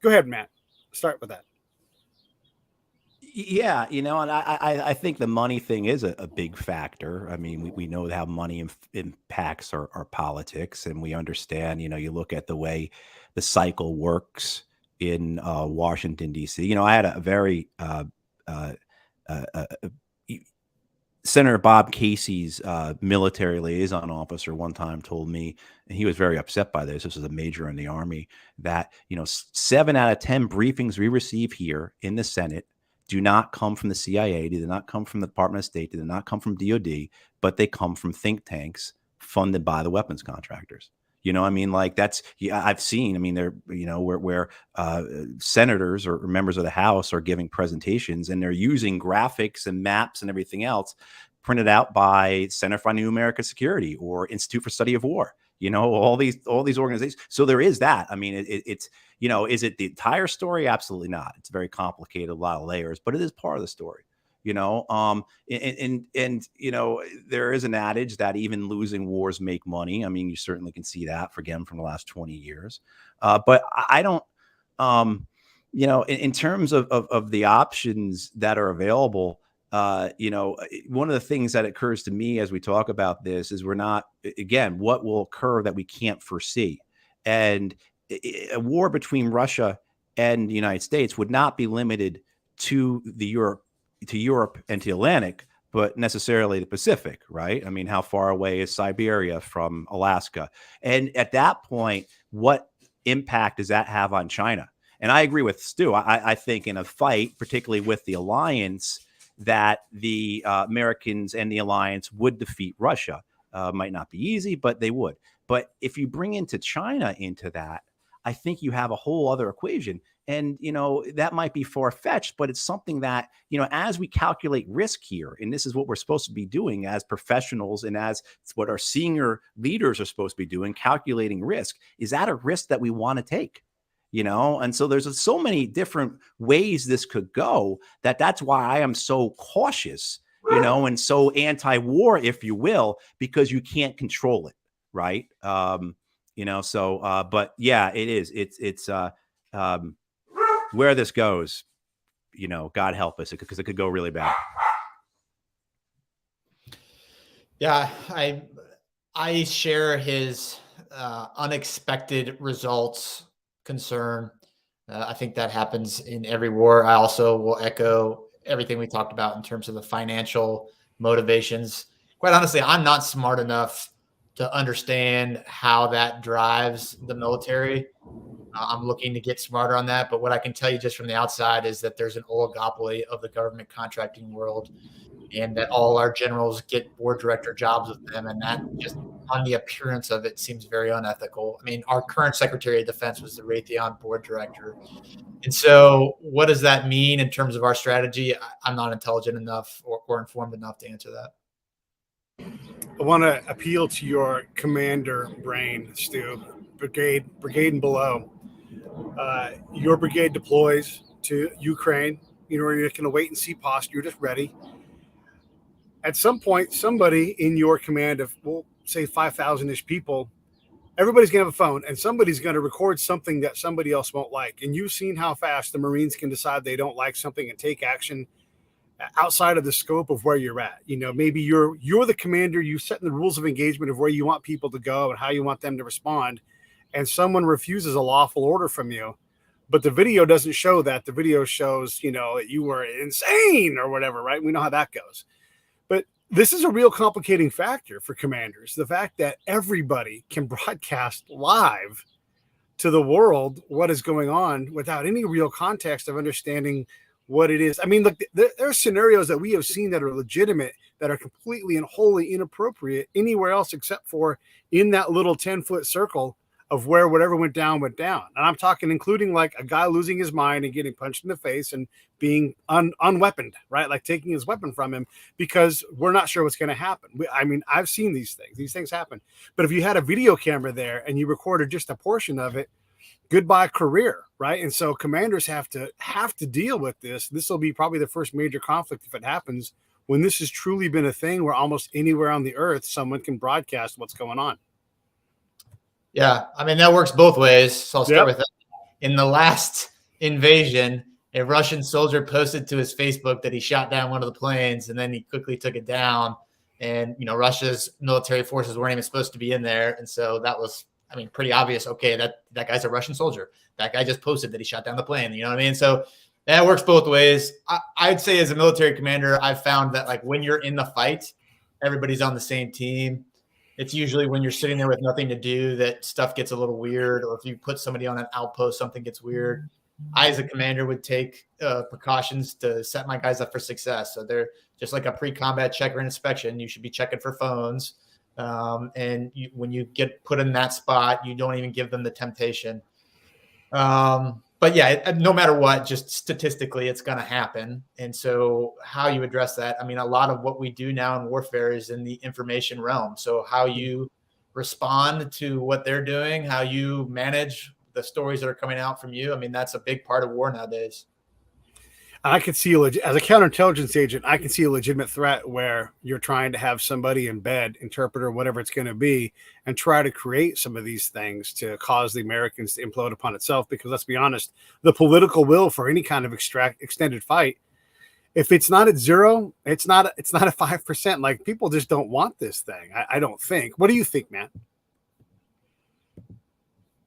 Go ahead, Matt. Start with that. Yeah, and I think the money thing is a big factor. I mean, we know how money impacts our politics, and we understand, you look at the way the cycle works in Washington, D.C. I had a very Senator Bob Casey's military liaison officer one time told me, and he was very upset by this. This was a major in the Army, that 7 out of 10 briefings we receive here in the Senate do not come from the CIA, they do not come from the Department of State, they do not come from DOD, but they come from think tanks funded by the weapons contractors. That's, I've seen, they're, where senators or members of the House are giving presentations and they're using graphics and maps and everything else printed out by Center for New American Security or Institute for Study of War, all these organizations. So there is that. It's, is it the entire story? Absolutely not. It's very complicated, a lot of layers, but it is part of the story. There is an adage that even losing wars make money. You certainly can see that from the last 20 years. But I don't, in terms of the options that are available, one of the things that occurs to me as we talk about this is what will occur that we can't foresee. And a war between Russia and the United States would not be limited to Europe and to the Atlantic, but necessarily the Pacific, right? How far away is Siberia from Alaska? And at that point, what impact does that have on China? And I agree with Stu. I think in a fight, particularly with the alliance, that the Americans and the alliance would defeat Russia. Might not be easy, but they would. But if you bring into China into that, I think you have a whole other equation. And, that might be far fetched, but it's something that, as we calculate risk here, and this is what we're supposed to be doing as professionals, and as it's what our senior leaders are supposed to be doing, calculating risk. Is that a risk that we want to take? And so there's so many different ways this could go that's why I am so cautious, and so anti-war, if you will, because you can't control it. Right. But yeah, it is. It's where this goes, God help us, because it could go really bad. Yeah, I share his unexpected results concern. I think that happens in every war. I also will echo everything we talked about in terms of the financial motivations. Quite honestly, I'm not smart enough to understand how that drives the military. I'm looking to get smarter on that. But what I can tell you just from the outside is that there's an oligopoly of the government contracting world, and that all our generals get board director jobs with them. And that, just on the appearance of it, seems very unethical. I mean, our current Secretary of Defense was the Raytheon board director. And so what does that mean in terms of our strategy? I'm not intelligent enough or informed enough to answer that. I want to appeal to your commander brain, Stu, brigade and below. Your brigade deploys to Ukraine. You're just going to wait and see posture. You're just ready. At some point, somebody in your command of, we'll say 5,000-ish people, everybody's going to have a phone, and somebody's going to record something that somebody else won't like. And you've seen how fast the Marines can decide they don't like something and take action outside of the scope of where you're at. Maybe you're the commander, you set the rules of engagement of where you want people to go and how you want them to respond, and someone refuses a lawful order from you. But the video doesn't show that. The video shows, that you were insane or whatever, right? We know how that goes. But this is a real complicating factor for commanders. The fact that everybody can broadcast live to the world what is going on without any real context of understanding what it is. I mean, look, there are scenarios that we have seen that are legitimate, that are completely and wholly inappropriate anywhere else except for in that little 10-foot circle of where whatever went down. And I'm talking including like a guy losing his mind and getting punched in the face and being unweaponed, right? Like taking his weapon from him because we're not sure what's going to happen. I mean, I've seen these things happen. But if you had a video camera there and you recorded just a portion of it, goodbye career, right? And so commanders have to deal with this. This will be probably the first major conflict if it happens, when this has truly been a thing where almost anywhere on the earth someone can broadcast what's going on. Yeah, I mean, that works both ways. So I'll start with that. In the last invasion, a Russian soldier posted to his Facebook that he shot down one of the planes, and then he quickly took it down. And, Russia's military forces weren't even supposed to be in there. And so that was, pretty obvious. Okay, that guy's a Russian soldier. That guy just posted that he shot down the plane. You know what I mean? So that works both ways. I'd say as a military commander, I've found that like when you're in the fight, everybody's on the same team. It's usually when you're sitting there with nothing to do that stuff gets a little weird, or if you put somebody on an outpost, something gets weird. I, as a commander, would take precautions to set my guys up for success. So they're just like a pre-combat check or inspection. You should be checking for phones. And when you get put in that spot, you don't even give them the temptation. But yeah, no matter what, just statistically, it's going to happen. And so how you address that, a lot of what we do now in warfare is in the information realm. So how you respond to what they're doing, how you manage the stories that are coming out from you. That's a big part of war nowadays. I could see, as a counterintelligence agent, I can see a legitimate threat where you're trying to have somebody in bed, interpreter, whatever it's going to be, and try to create some of these things to cause the Americans to implode upon itself. Because let's be honest, the political will for any kind of extended fight, if it's not at zero, it's not at 5%. Like, people just don't want this thing. I don't think. What do you think, Matt?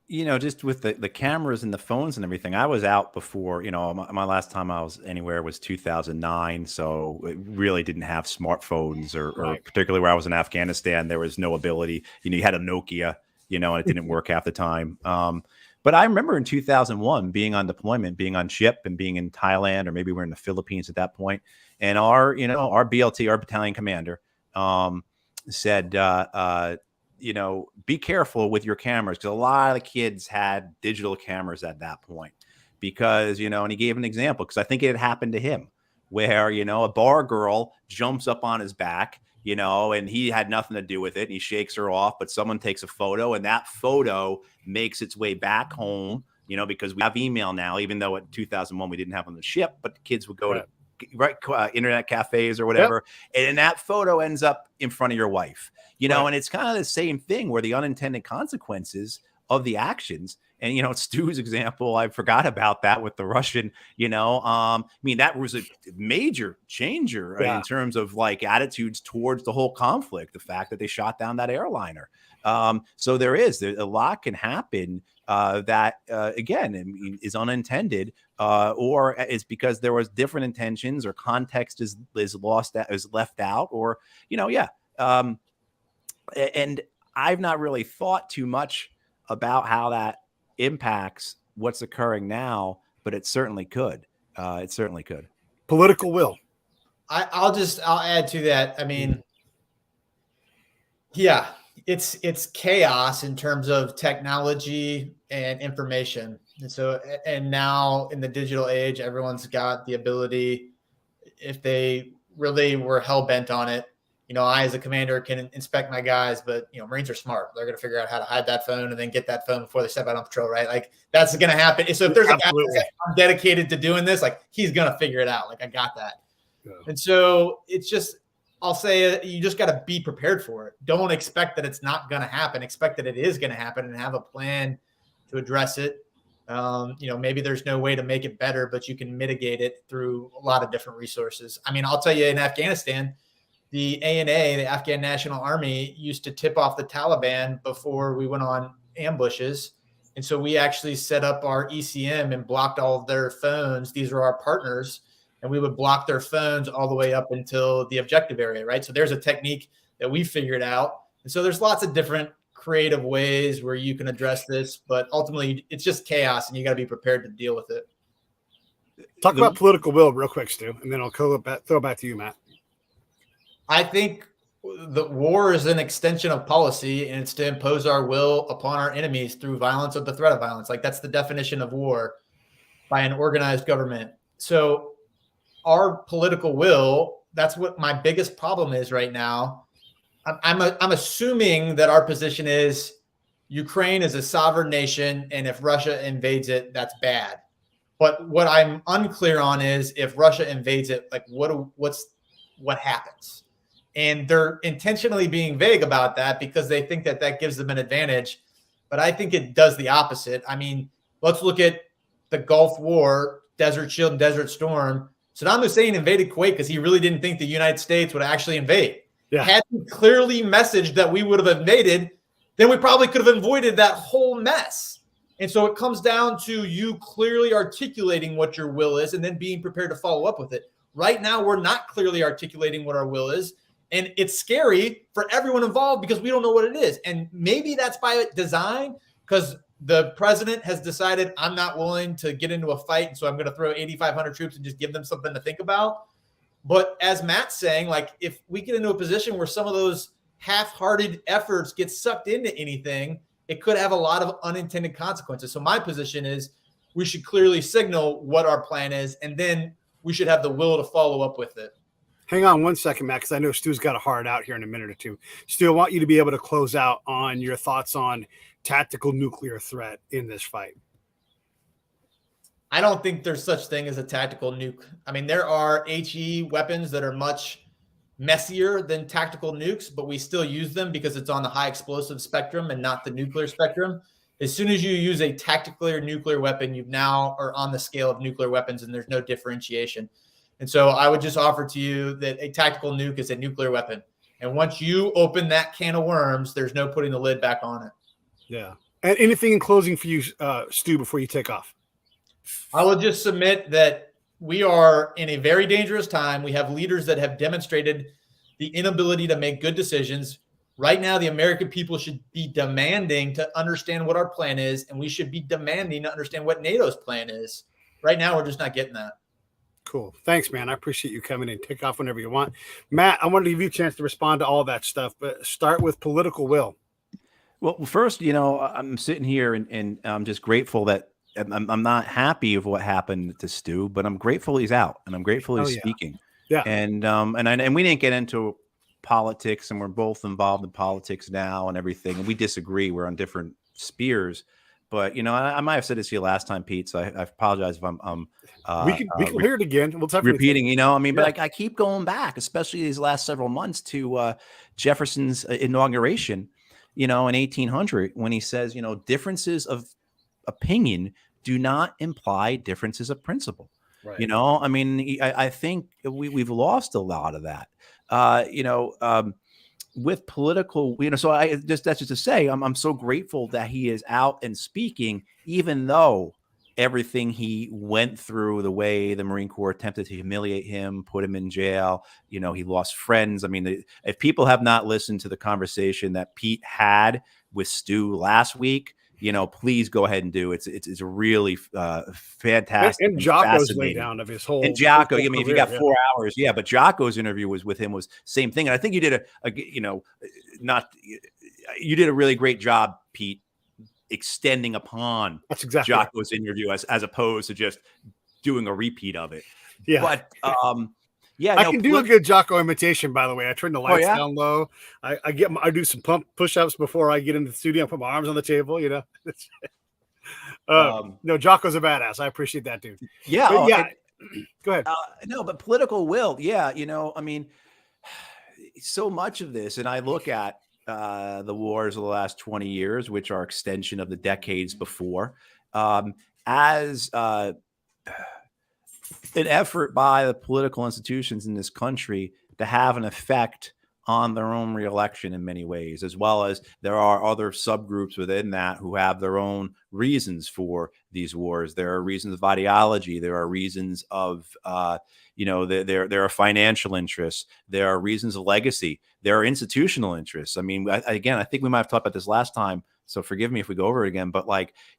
Just with the cameras and the phones and everything, I was out before, my last time I was anywhere was 2009. So it really didn't have smartphones or particularly where I was in Afghanistan, there was no ability, you had a Nokia, and it didn't work half the time. But I remember in 2001 being on deployment, being on ship and being in Thailand, or maybe we're in the Philippines at that point. And our BLT, our battalion commander, said, be careful with your cameras, because a lot of the kids had digital cameras at that point. because, and he gave an example because I think it had happened to him where, a bar girl jumps up on his back, and he had nothing to do with it. And he shakes her off, but someone takes a photo and that photo makes its way back home, because we have email now, even though in 2001 we didn't have on the ship, but the kids would go to internet cafes or whatever. Yep. And that photo ends up in front of your wife, and it's kind of the same thing where the unintended consequences of the actions. And, Stu's example, I forgot about that with the Russian, that was a major changer in terms of like attitudes towards the whole conflict, the fact that they shot down that airliner. So there's a lot can happen that, again, is unintended or is because there was different intentions or context is left out or, and I've not really thought too much about how that impacts what's occurring now, but it certainly could. It certainly could. Political will. I'll add to that. I mean, it's chaos in terms of technology and information. And so, and now in the digital age, everyone's got the ability, if they really were hell bent on it, I, as a commander, can inspect my guys, but, Marines are smart. They're going to figure out how to hide that phone and then get that phone before they step out on patrol, right? Like, that's going to happen. So if there's a guy I'm dedicated to doing this, like, he's going to figure it out. Like, I got that. Yeah. And so it's just, I'll say you just got to be prepared for it. Don't expect that it's not going to happen. Expect that it is going to happen and have a plan to address it. Maybe there's no way to make it better, but you can mitigate it through a lot of different resources. I mean, I'll tell you, in Afghanistan, the ANA, the Afghan National Army, used to tip off the Taliban before we went on ambushes. And so we actually set up our ECM and blocked all of their phones. These are our partners. And we would block their phones all the way up until the objective area, right? So there's a technique that we figured out. And so there's lots of different creative ways where you can address this. But ultimately, it's just chaos, and you got to be prepared to deal with it. Talk about political will real quick, Stu, and then I'll throw it back to you, Matt. I think the war is an extension of policy, and it's to impose our will upon our enemies through violence or the threat of violence. Like, that's the definition of war by an organized government. So our political will, that's what my biggest problem is right now. I'm assuming that our position is Ukraine is a sovereign nation, and if Russia invades it, that's bad. But what I'm unclear on is if Russia invades it, like what happens? And they're intentionally being vague about that because they think that gives them an advantage. But I think it does the opposite. I mean, let's look at the Gulf War, Desert Shield and Desert Storm. Saddam Hussein invaded Kuwait because he really didn't think the United States would actually invade. Yeah. Had he clearly messaged that we would have invaded, then we probably could have avoided that whole mess. And so it comes down to you clearly articulating what your will is and then being prepared to follow up with it. Right now, we're not clearly articulating what our will is. And it's scary for everyone involved because we don't know what it is. And maybe that's by design because the president has decided I'm not willing to get into a fight. And so I'm going to throw 8,500 troops and just give them something to think about. But as Matt's saying, like if we get into a position where some of those half-hearted efforts get sucked into anything, it could have a lot of unintended consequences. So my position is we should clearly signal what our plan is, and then we should have the will to follow up with it. Hang on one second, Matt, because I know Stu's got a hard out here in a minute or two. Stu, I want you to be able to close out on your thoughts on tactical nuclear threat in this fight. I don't think there's such thing as a tactical nuke. I mean, there are HE weapons that are much messier than tactical nukes, but we still use them because it's on the high explosive spectrum and not the nuclear spectrum. As soon as you use a tactical or nuclear weapon, you now are on the scale of nuclear weapons and there's no differentiation. And so I would just offer to you that a tactical nuke is a nuclear weapon. And once you open that can of worms, there's no putting the lid back on it. Yeah. And anything in closing for you, Stu, before you take off? I will just submit that we are in a very dangerous time. We have leaders that have demonstrated the inability to make good decisions. Right now, the American people should be demanding to understand what our plan is, and we should be demanding to understand what NATO's plan is. Right now, we're just not getting that. Cool. Thanks, man. I appreciate you coming in. Take off whenever you want. Matt, I wanted to give you a chance to respond to all that stuff, but start with political will. Well, first, I'm sitting here and I'm just grateful that I'm not happy of what happened to Stu, but I'm grateful he's out, and I'm grateful he's speaking. Yeah. And we didn't get into politics, and we're both involved in politics now and everything, and we disagree. We're on different spheres, but I might have said this to you last time, Pete. So I apologize if I'm we can hear it again. We'll definitely repeating. But I keep going back, especially these last several months, to Jefferson's inauguration. In 1800, when he says, differences of opinion do not imply differences of principle. Right. I think we've lost a lot of that. With political, so that's just to say, I'm so grateful that he is out and speaking, even though everything he went through, the way the Marine Corps attempted to humiliate him, put him in jail, he lost friends. I mean, if people have not listened to the conversation that Pete had with Stu last week, please go ahead and do it. It's a really fantastic. And Jocko's lay down of his whole. And Jocko, whole if you got 4 hours, but Jocko's interview was same thing. And I think you did you did a really great job, Pete, extending upon that's exactly Jocko's interview as opposed to just doing a repeat of it. Yeah. But I can do a good Jocko imitation, by the way. I turn the lights down low. I do some push-ups before I get into the studio. I put my arms on the table, No, Jocko's a badass. I appreciate that, dude. Yeah. Go ahead. No, but political will. Yeah. So much of this, and I look at the wars of the last 20 years, which are extension of the decades before, as an effort by the political institutions in this country to have an effect on their own reelection in many ways, as well as there are other subgroups within that who have their own reasons for these wars. There are reasons of ideology. There are reasons of, there are financial interests. There are reasons of legacy. There are institutional interests. I mean, again, I think we might have talked about this last time, so forgive me if we go over it again, but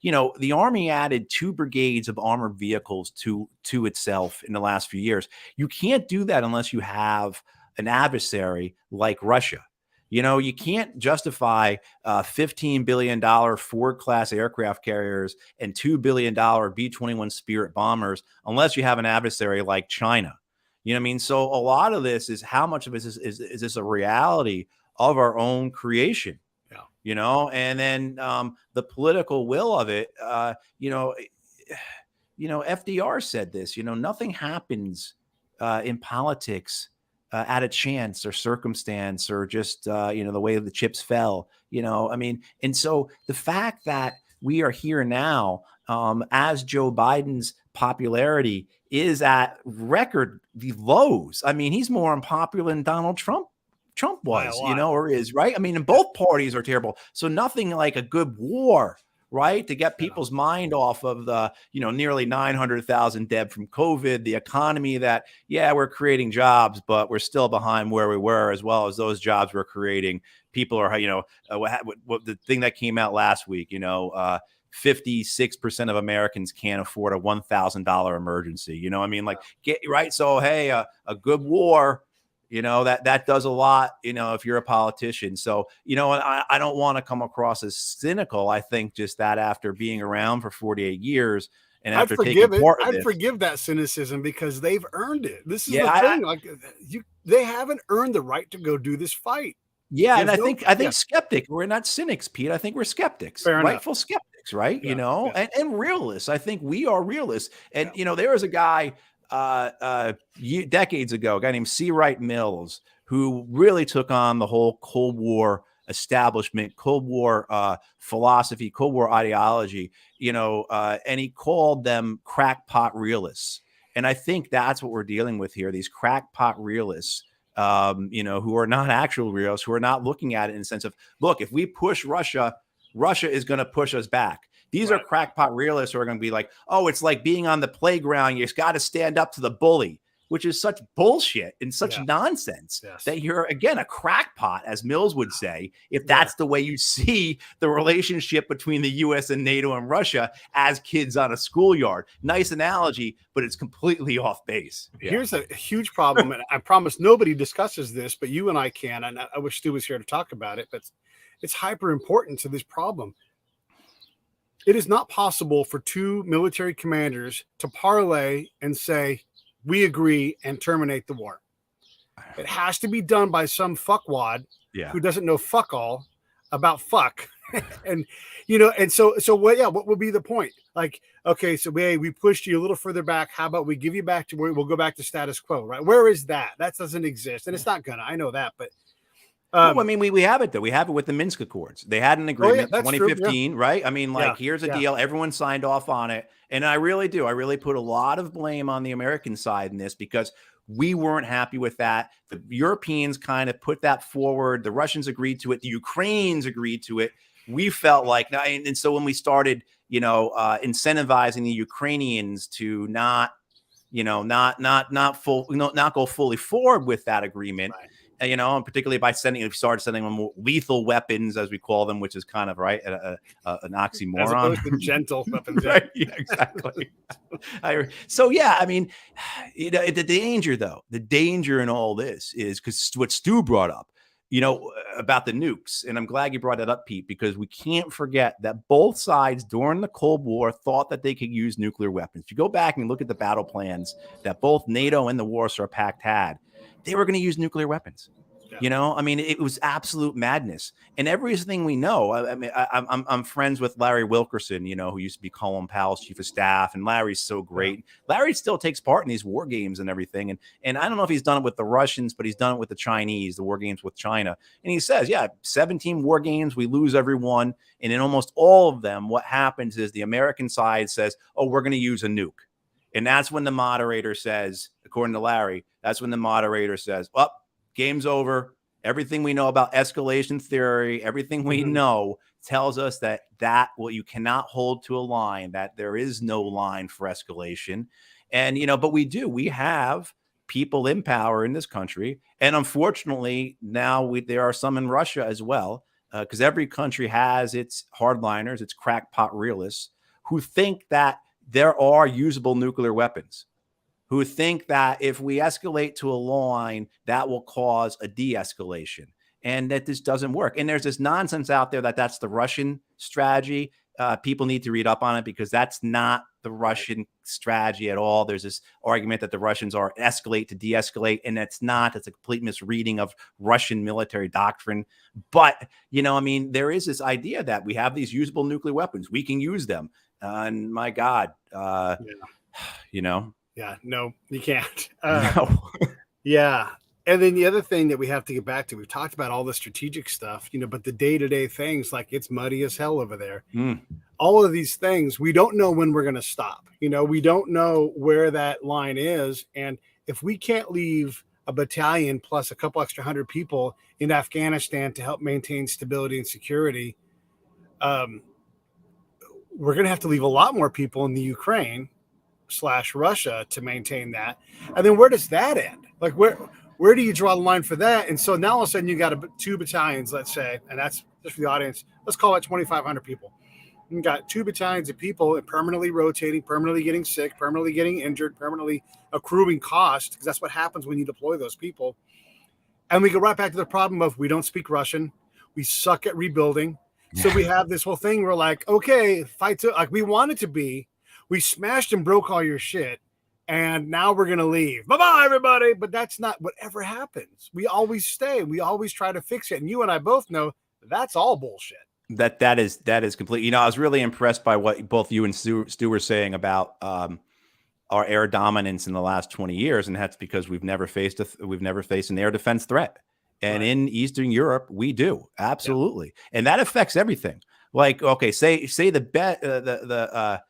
the Army added 2 brigades of armored vehicles to itself in the last few years. You can't do that unless you have an adversary like Russia. You can't justify $15 billion Ford-class aircraft carriers and $2 billion B-21 Spirit bombers unless you have an adversary like China. You know what I mean? So a lot of this is how much of this is this a reality of our own creation? And then the political will of it, FDR said this, nothing happens in politics at a chance or circumstance or just, the way the chips fell, and so the fact that we are here now as Joe Biden's popularity is at record lows. I mean, he's more unpopular than Donald Trump was, or is, right? I mean, and both parties are terrible. So nothing like a good war, right? To get people's mind off of the, nearly 900,000 dead from COVID, the economy that, we're creating jobs, but we're still behind where we were, as well as those jobs we're creating. People are, what the thing that came out last week, 56% of Americans can't afford a $1,000 emergency. Right. So, hey, a good war, that does a lot, if you're a politician. So, I don't want to come across as cynical. I think just that after being around for 48 years and after taking part of I'd forgive that cynicism because they've earned it. This is the thing. They haven't earned the right to go do this fight. Yeah. And I think skeptic, we're not cynics, Pete. I think we're skeptics, rightful skeptics, right? And realists. I think we are realists. And, there was a guy decades ago, a guy named C. Wright Mills, who really took on the whole Cold War establishment, Cold War philosophy, Cold War ideology, and he called them crackpot realists. And I think that's what we're dealing with here, these crackpot realists, who are not actual realists, who are not looking at it in the sense of, look, if we push Russia, Russia is going to push us back. These are crackpot realists who are going to be like, oh, it's like being on the playground. You just got to stand up to the bully, which is such bullshit and such nonsense that you're, again, a crackpot, as Mills would say, if that's the way you see the relationship between the U.S. and NATO and Russia as kids on a schoolyard. Nice analogy, but it's completely off base. Here's a huge problem, and I promise nobody discusses this, but you and I can, and I wish Stu was here to talk about it, but it's hyper important to this problem. It is not possible for two military commanders to parlay and say, we agree, and terminate the war. It has to be done by some fuckwad who doesn't know fuck all about fuck. And, and so what would be the point? Like, okay, so we pushed you a little further back. How about we give you back to where we'll go back to status quo, right? Where is that? That doesn't exist. And it's not gonna, I know that, but well, I mean, we have it though. We have it with the Minsk Accords. They had an agreement, 2015, right? I mean, here's a deal. Everyone signed off on it. And I really do. I really put a lot of blame on the American side in this because we weren't happy with that. The Europeans kind of put that forward. The Russians agreed to it. The Ukrainians agreed to it. We felt like, and so when we started, incentivizing the Ukrainians to not go fully forward with that agreement, right. And particularly by started sending them more lethal weapons, as we call them, which is kind of an oxymoron. As opposed to gentle weapons. Right? Yeah, exactly. I mean, the danger in all this is because what Stu brought up, about the nukes. And I'm glad you brought that up, Pete, because we can't forget that both sides during the Cold War thought that they could use nuclear weapons. If you go back and look at the battle plans that both NATO and the Warsaw Pact had, they were going to use nuclear weapons. Yeah. I mean, it was absolute madness. And everything we know, I'm friends with Larry Wilkerson, who used to be Colin Powell's chief of staff. And Larry's so great. Yeah. Larry still takes part in these war games and everything. And I don't know if he's done it with the Russians, but he's done it with the Chinese, the war games with China. And he says, 17 war games, we lose every one. And in almost all of them, what happens is the American side says, oh, we're going to use a nuke. And that's when the moderator says, according to Larry, well, game's over. Everything we know about escalation theory, everything we know tells us that you cannot hold to a line, that there is no line for escalation. And, but we have people in power in this country. And unfortunately, now there are some in Russia as well, because every country has its hardliners, its crackpot realists who think that there are usable nuclear weapons, who think that if we escalate to a line, that will cause a de-escalation, and that this doesn't work. And there's this nonsense out there that's the Russian strategy. People need to read up on it because that's not the Russian strategy at all. There's this argument that the Russians are escalate to de-escalate, and that's not. It's a complete misreading of Russian military doctrine. But, there is this idea that we have these usable nuclear weapons. We can use them. And my God, Yeah, no, you can't. No. Yeah. And then the other thing that we have to get back to, we've talked about all the strategic stuff, but the day-to-day things, like it's muddy as hell over there. All of these things, we don't know when we're going to stop. We don't know where that line is. And if we can't leave a battalion plus a couple extra 100 people in Afghanistan to help maintain stability and security, we're going to have to leave a lot more people in the Ukraine/Russia to maintain that. And then where does that end? Like where do you draw the line for that? And so now all of a sudden you got two battalions, let's say, and that's just for the audience. Let's call it 2,500 people. You got two battalions of people permanently rotating, permanently getting sick, permanently getting injured, permanently accruing cost, because that's what happens when you deploy those people. And we go right back to the problem of we don't speak Russian. We suck at rebuilding. So we have this whole thing. We're like, okay, like we wanted to be. We smashed and broke all your shit, and now we're going to leave. Bye-bye, everybody. But that's not whatever happens. We always stay. We always try to fix it. And you and I both know that's all bullshit. That is complete. I was really impressed by what both you and Stu were saying about our air dominance in the last 20 years. And that's because we've never faced an air defense threat. And in Eastern Europe, we do. Absolutely. Yeah. And that affects everything. Like, okay, say the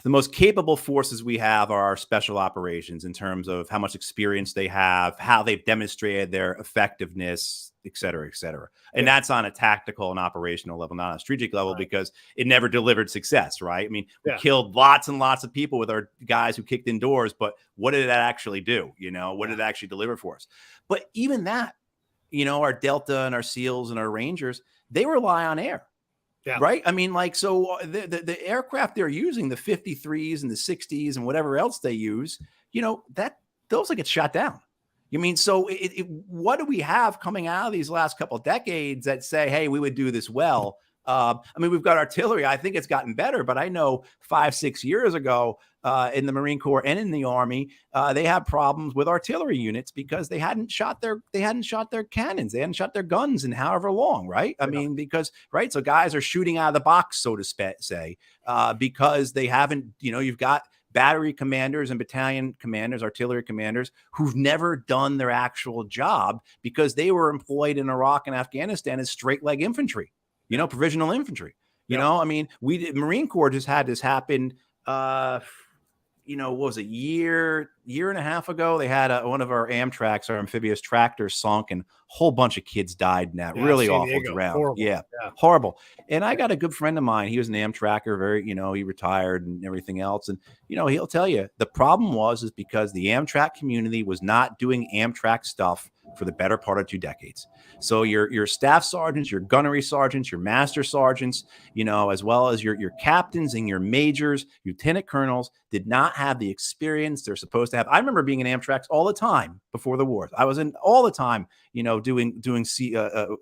most capable forces we have are our special operations in terms of how much experience they have, how they've demonstrated their effectiveness, et cetera, et cetera. And that's on a tactical and operational level, not on a strategic level, because it never delivered success, right? I mean, we killed lots and lots of people with our guys who kicked indoors, but what did that actually do? What did it actually deliver for us? But even that, our Delta and our SEALs and our Rangers, they rely on air. Yeah. Right. I mean, so the aircraft they're using, the 53s and the 60s and whatever else they use, those get shot down. So what do we have coming out of these last couple of decades that say, hey, we would do this well? I mean, we've got artillery. I think it's gotten better, but I know 5-6 years ago in the Marine Corps and in the Army, they had problems with artillery units because they hadn't shot their cannons, they hadn't shot their guns in however long, right? I mean, because so guys are shooting out of the box, so to say, because they haven't. You've got battery commanders and battalion commanders, artillery commanders, who've never done their actual job because they were employed in Iraq and Afghanistan as straight leg infantry. Provisional infantry. I mean, Marine Corps just had this happen. What was it, year and a half ago? They had one of our Amtraks, our amphibious tractors, sunk, and a whole bunch of kids died in that. Really awful drought. Horrible. Horrible. And I got a good friend of mine. He was an Amtracker, very, he retired and everything else. And, he'll tell you the problem is because the Amtrak community was not doing Amtrak stuff for the better part of 2 decades. So your staff sergeants, your gunnery sergeants, your master sergeants, as well as your captains and your majors, lieutenant colonels did not have the experience they're supposed to have. I remember being in Amtraks all the time before the war. I was in all the time, doing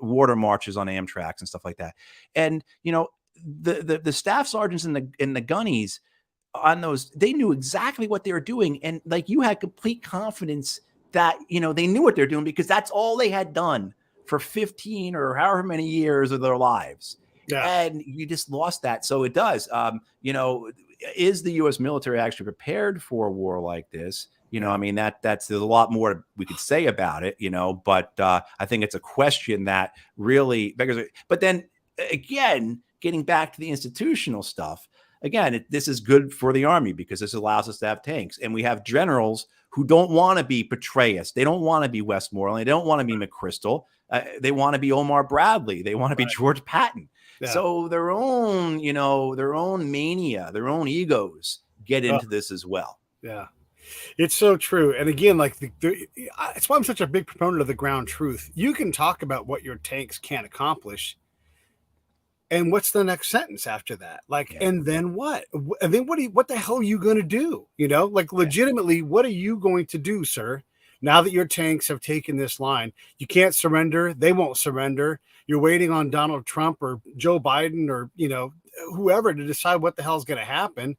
water marches on Amtraks and stuff like that. And, the staff sergeants and the gunnies on those, they knew exactly what they were doing. And like, you had complete confidence that, they knew what they're doing because that's all they had done for 15 or however many years of their lives. Yeah. And you just lost that. So it does, is the U.S. military actually prepared for a war like this? I mean, there's a lot more we could say about it, but I think it's a question that really beggars it. But then again, getting back to the institutional stuff, again, this is good for the Army because this allows us to have tanks. And we have generals who don't want to be Petraeus. They don't want to be Westmoreland. They don't want to be McChrystal. They want to be Omar Bradley. They want to be George Patton. Yeah. So their own mania, their own egos get into this as well. Yeah, it's so true. And again, like it's why I'm such a big proponent of the ground truth. You can talk about what your tanks can accomplish. And what's the next sentence after that? Like, and then what? And then what the hell are you going to do? Legitimately, what are you going to do, sir? Now that your tanks have taken this line, you can't surrender. They won't surrender. You're waiting on Donald Trump or Joe Biden or, whoever to decide what the hell is going to happen.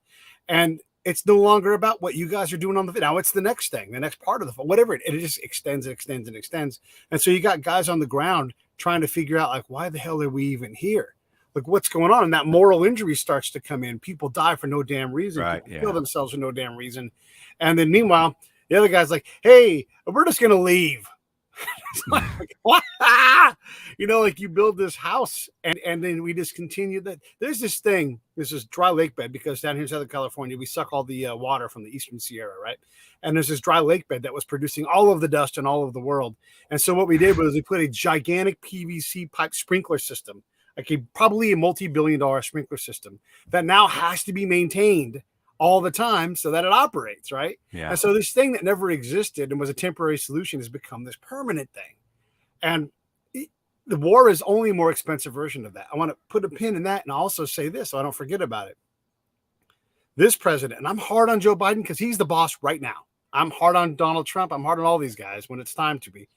And it's no longer about what you guys are doing on the now. It's the next thing, the next part of the whatever it just extends and extends and extends. And so you got guys on the ground trying to figure out, like, why the hell are we even here? Like, what's going on? And that moral injury starts to come in. People die for no damn reason. Right, People kill themselves for no damn reason. And then meanwhile, the other guy's like, hey, we're just going to leave. Like, what? Like you build this house and then we just continue that. There's this thing, this is dry lake bed, because down here in Southern California, we suck all the water from the Eastern Sierra, right? And there's this dry lake bed that was producing all of the dust in all of the world. And so what we did was we put a gigantic PVC pipe sprinkler system, probably a multi-billion-dollar sprinkler system that now has to be maintained all the time so that it operates, right? Yeah. And so this thing that never existed and was a temporary solution has become this permanent thing. And the war is only a more expensive version of that. I want to put a pin in that and also say this so I don't forget about it. This president, and I'm hard on Joe Biden because he's the boss right now. I'm hard on Donald Trump. I'm hard on all these guys when it's time to be.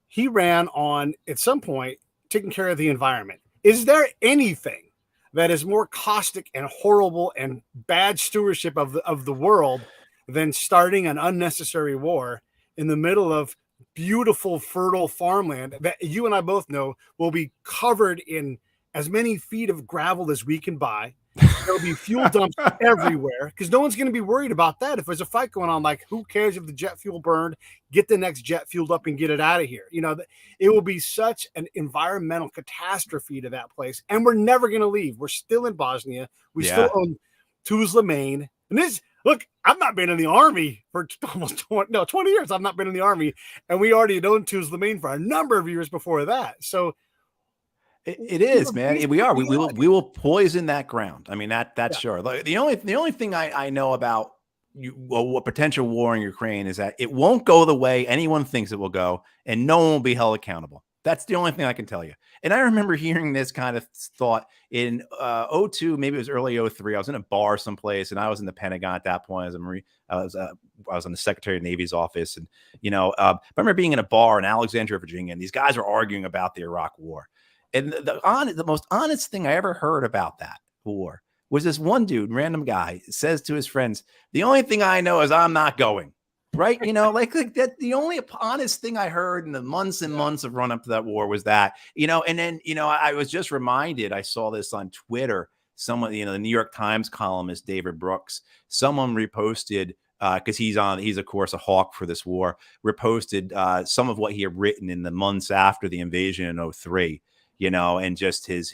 He ran on, at some point, taking care of the environment. Is there anything that is more caustic and horrible and bad stewardship of the world than starting an unnecessary war in the middle of beautiful, fertile farmland that you and I both know will be covered in as many feet of gravel as we can buy? There'll be fuel dumps everywhere because no one's going to be worried about that. If there's a fight going on, like, who cares if the jet fuel burned? Get the next jet fueled up and get it out of here. It will be such an environmental catastrophe to that place. And we're never going to leave. We're still in Bosnia. We still own Tuzla, Maine. And look, I've not been in the Army for almost 20 years. I've not been in the Army. And we already had owned Tuzla, Maine for a number of years before that. So it is, man. We are. We will poison that ground. I mean, that's sure. The only thing I know about a potential war in Ukraine is that it won't go the way anyone thinks it will go, and no one will be held accountable. That's the only thing I can tell you. And I remember hearing this kind of thought in 2002, maybe it was early 2003. I was in a bar someplace, and I was in the Pentagon at that point as a Marine. I was in the Secretary of Navy's office, and I remember being in a bar in Alexandria, Virginia, and these guys were arguing about the Iraq War. And the most honest thing I ever heard about that war was this one dude, random guy, says to his friends, "The only thing I know is I'm not going." Right? You know, like that. The only honest thing I heard in the months and months of run up to that war was that, you know, and then, you know, I was just reminded, I saw this on Twitter. Someone, you know, the New York Times columnist, David Brooks, someone reposted, because he's of course a hawk for this war, reposted some of what he had written in the months after the invasion in 2003, you know, and just his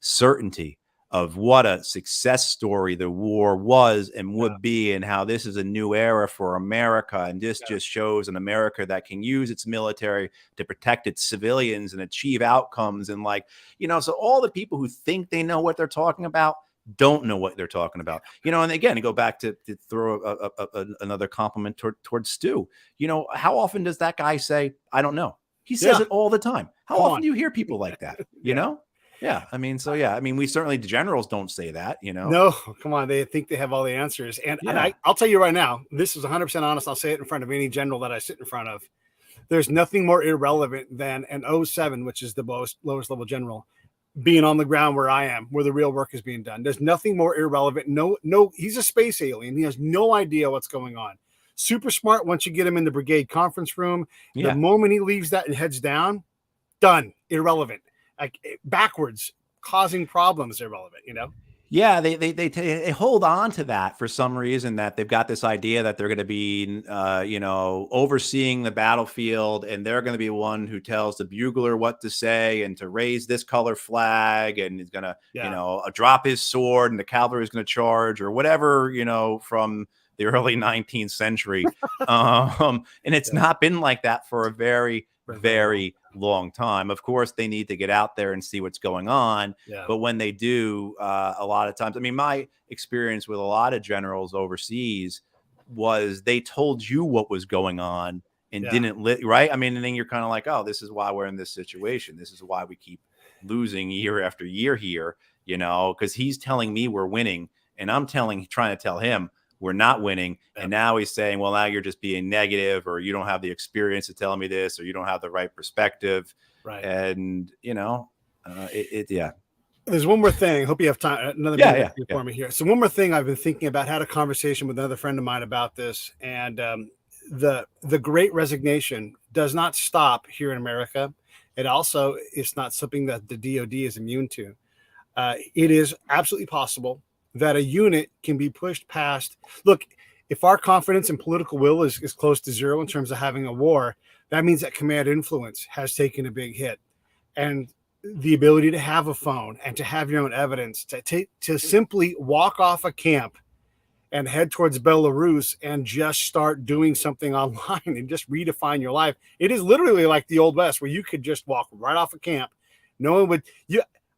certainty of what a success story the war was and would be, and how this is a new era for America. And this just shows an America that can use its military to protect its civilians and achieve outcomes. And like, you know, so all the people who think they know what they're talking about don't know what they're talking about, you know. And again, to go back to throw another compliment towards Stu, you know, how often does that guy say, "I don't know"? He says it all the time. How often do you hear people like that, you know? Yeah, I mean, so yeah, I mean, we certainly, the generals don't say that, you know. No, come on, they think they have all the answers, and I'll tell you right now, this is 100% honest. I'll say it in front of any general that I sit in front of. There's nothing more irrelevant than an 07, which is the lowest level general, being on the ground where I am, where the real work is being done. There's nothing more irrelevant. No, he's a space alien. He has no idea what's going on. Super smart once you get him in the brigade conference room. The moment he leaves that and heads down, done, irrelevant. Like backwards, causing problems, irrelevant, you know? Yeah, they hold on to that for some reason, that they've got this idea that they're going to be, you know, overseeing the battlefield, and they're going to be one who tells the bugler what to say and to raise this color flag, and he's going to, you know, drop his sword, and the cavalry is going to charge, or whatever, you know, from the early 19th century. And it's not been like that for a very, very long time. Of course, they need to get out there and see what's going on. But when they do, a lot of times, I mean, my experience with a lot of generals overseas was they told you what was going on and didn't right. I mean, and then you're kind of like, oh, this is why we're in this situation. This is why we keep losing year after year here, you know, because he's telling me we're winning, and I'm trying to tell him we're not winning. And now he's saying, well, now you're just being negative, or you don't have the experience to tell me this, or you don't have the right perspective. Right. And, you know, There's one more thing. Hope you have time. Another minute for me here. So one more thing I've been thinking about, had a conversation with another friend of mine about this. And the Great Resignation does not stop here in America. It's not something that the DOD is immune to. It is absolutely possible that a unit can be pushed past. Look, if our confidence and political will is close to zero in terms of having a war, that means that command influence has taken a big hit. And the ability to have a phone and to have your own evidence, to simply walk off a camp and head towards Belarus and just start doing something online and just redefine your life. It is literally like the Old West, where you could just walk right off a camp. No one would.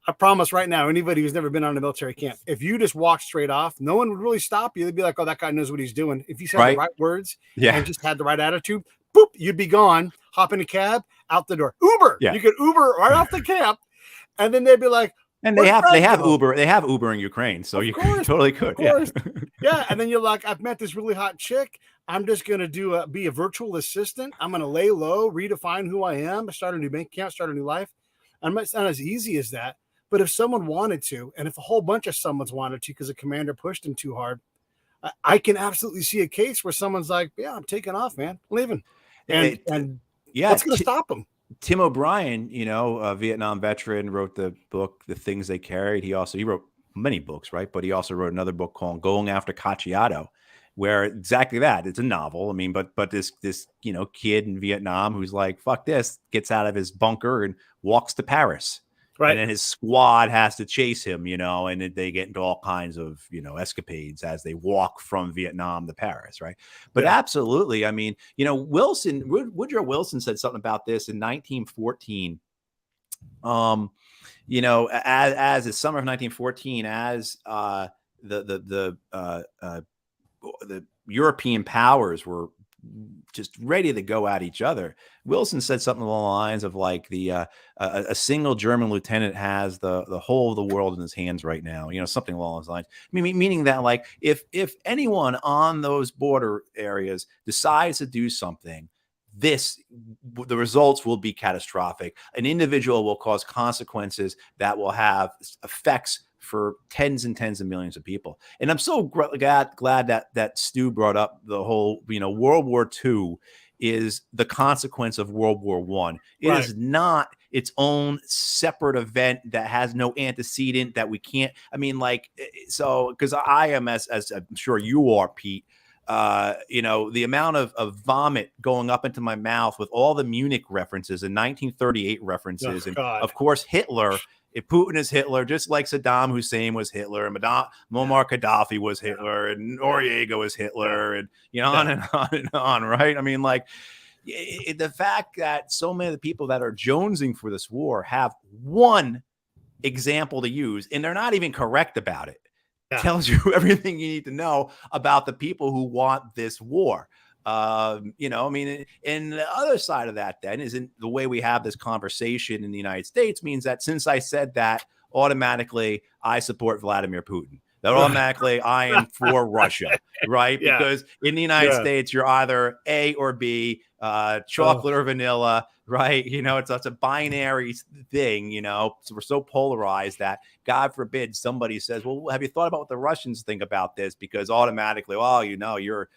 I promise right now, anybody who's never been on a military camp, if you just walk straight off, no one would really stop you. They'd be like, oh, that guy knows what he's doing. If you said the right words and just had the right attitude, boop, you'd be gone. Hop in a cab, out the door. Uber. You could Uber right off the camp. And then they'd be like, and they have Uber. They have Uber in Ukraine. So you totally could. Yeah. And then you're like, I've met this really hot chick. I'm just going to be a virtual assistant. I'm going to lay low, redefine who I am, start a new bank account, start a new life. And it's not as easy as that. But if someone wanted to, and if a whole bunch of someone's wanted to because a commander pushed them too hard, I can absolutely see a case where someone's like, yeah, I'm taking off, man, I'm leaving. And what's going to stop them? Tim O'Brien, you know, a Vietnam veteran, wrote the book, The Things They Carried. He wrote many books, right? But he also wrote another book called Going After Cacciato, where exactly that. It's a novel. I mean, but this, you know, kid in Vietnam who's like, fuck this, gets out of his bunker and walks to Paris. Right. And then his squad has to chase him, you know, and they get into all kinds of, you know, escapades as they walk from Vietnam to Paris. Right. But absolutely. I mean, you know, Woodrow Wilson said something about this in 1914. You know, as the summer of 1914, as the European powers were just ready to go at each other, Wilson said something along the lines of like a single German lieutenant has the whole of the world in his hands right now, you know, something along those lines. Meaning that like if anyone on those border areas decides to do something, the results will be catastrophic. An individual will cause consequences that will have effects for tens and tens of millions of people. And I'm so glad that Stu brought up the whole, World War II is the consequence of World War I. It is not its own separate event that has no antecedent that we can't. I mean, because I am, as I'm sure you are, Pete. The amount of vomit going up into my mouth with all the Munich references and 1938 references, and of course Hitler. If Putin is Hitler, just like Saddam Hussein was Hitler, and Muammar Gaddafi was Hitler, and Noriega was Hitler, and on and on and on, right? I mean, the fact that so many of the people that are jonesing for this war have one example to use, and they're not even correct about it, tells you everything you need to know about the people who want this war. And the other side of that then isn't the way we have this conversation in the United States means that since I said that, automatically I support Vladimir Putin. That automatically I am for Russia, right? Because in the United States, you're either A or B, chocolate or vanilla, right? It's a binary thing, so we're so polarized that God forbid somebody says, well, have you thought about what the Russians think about this? Because automatically, well, you're,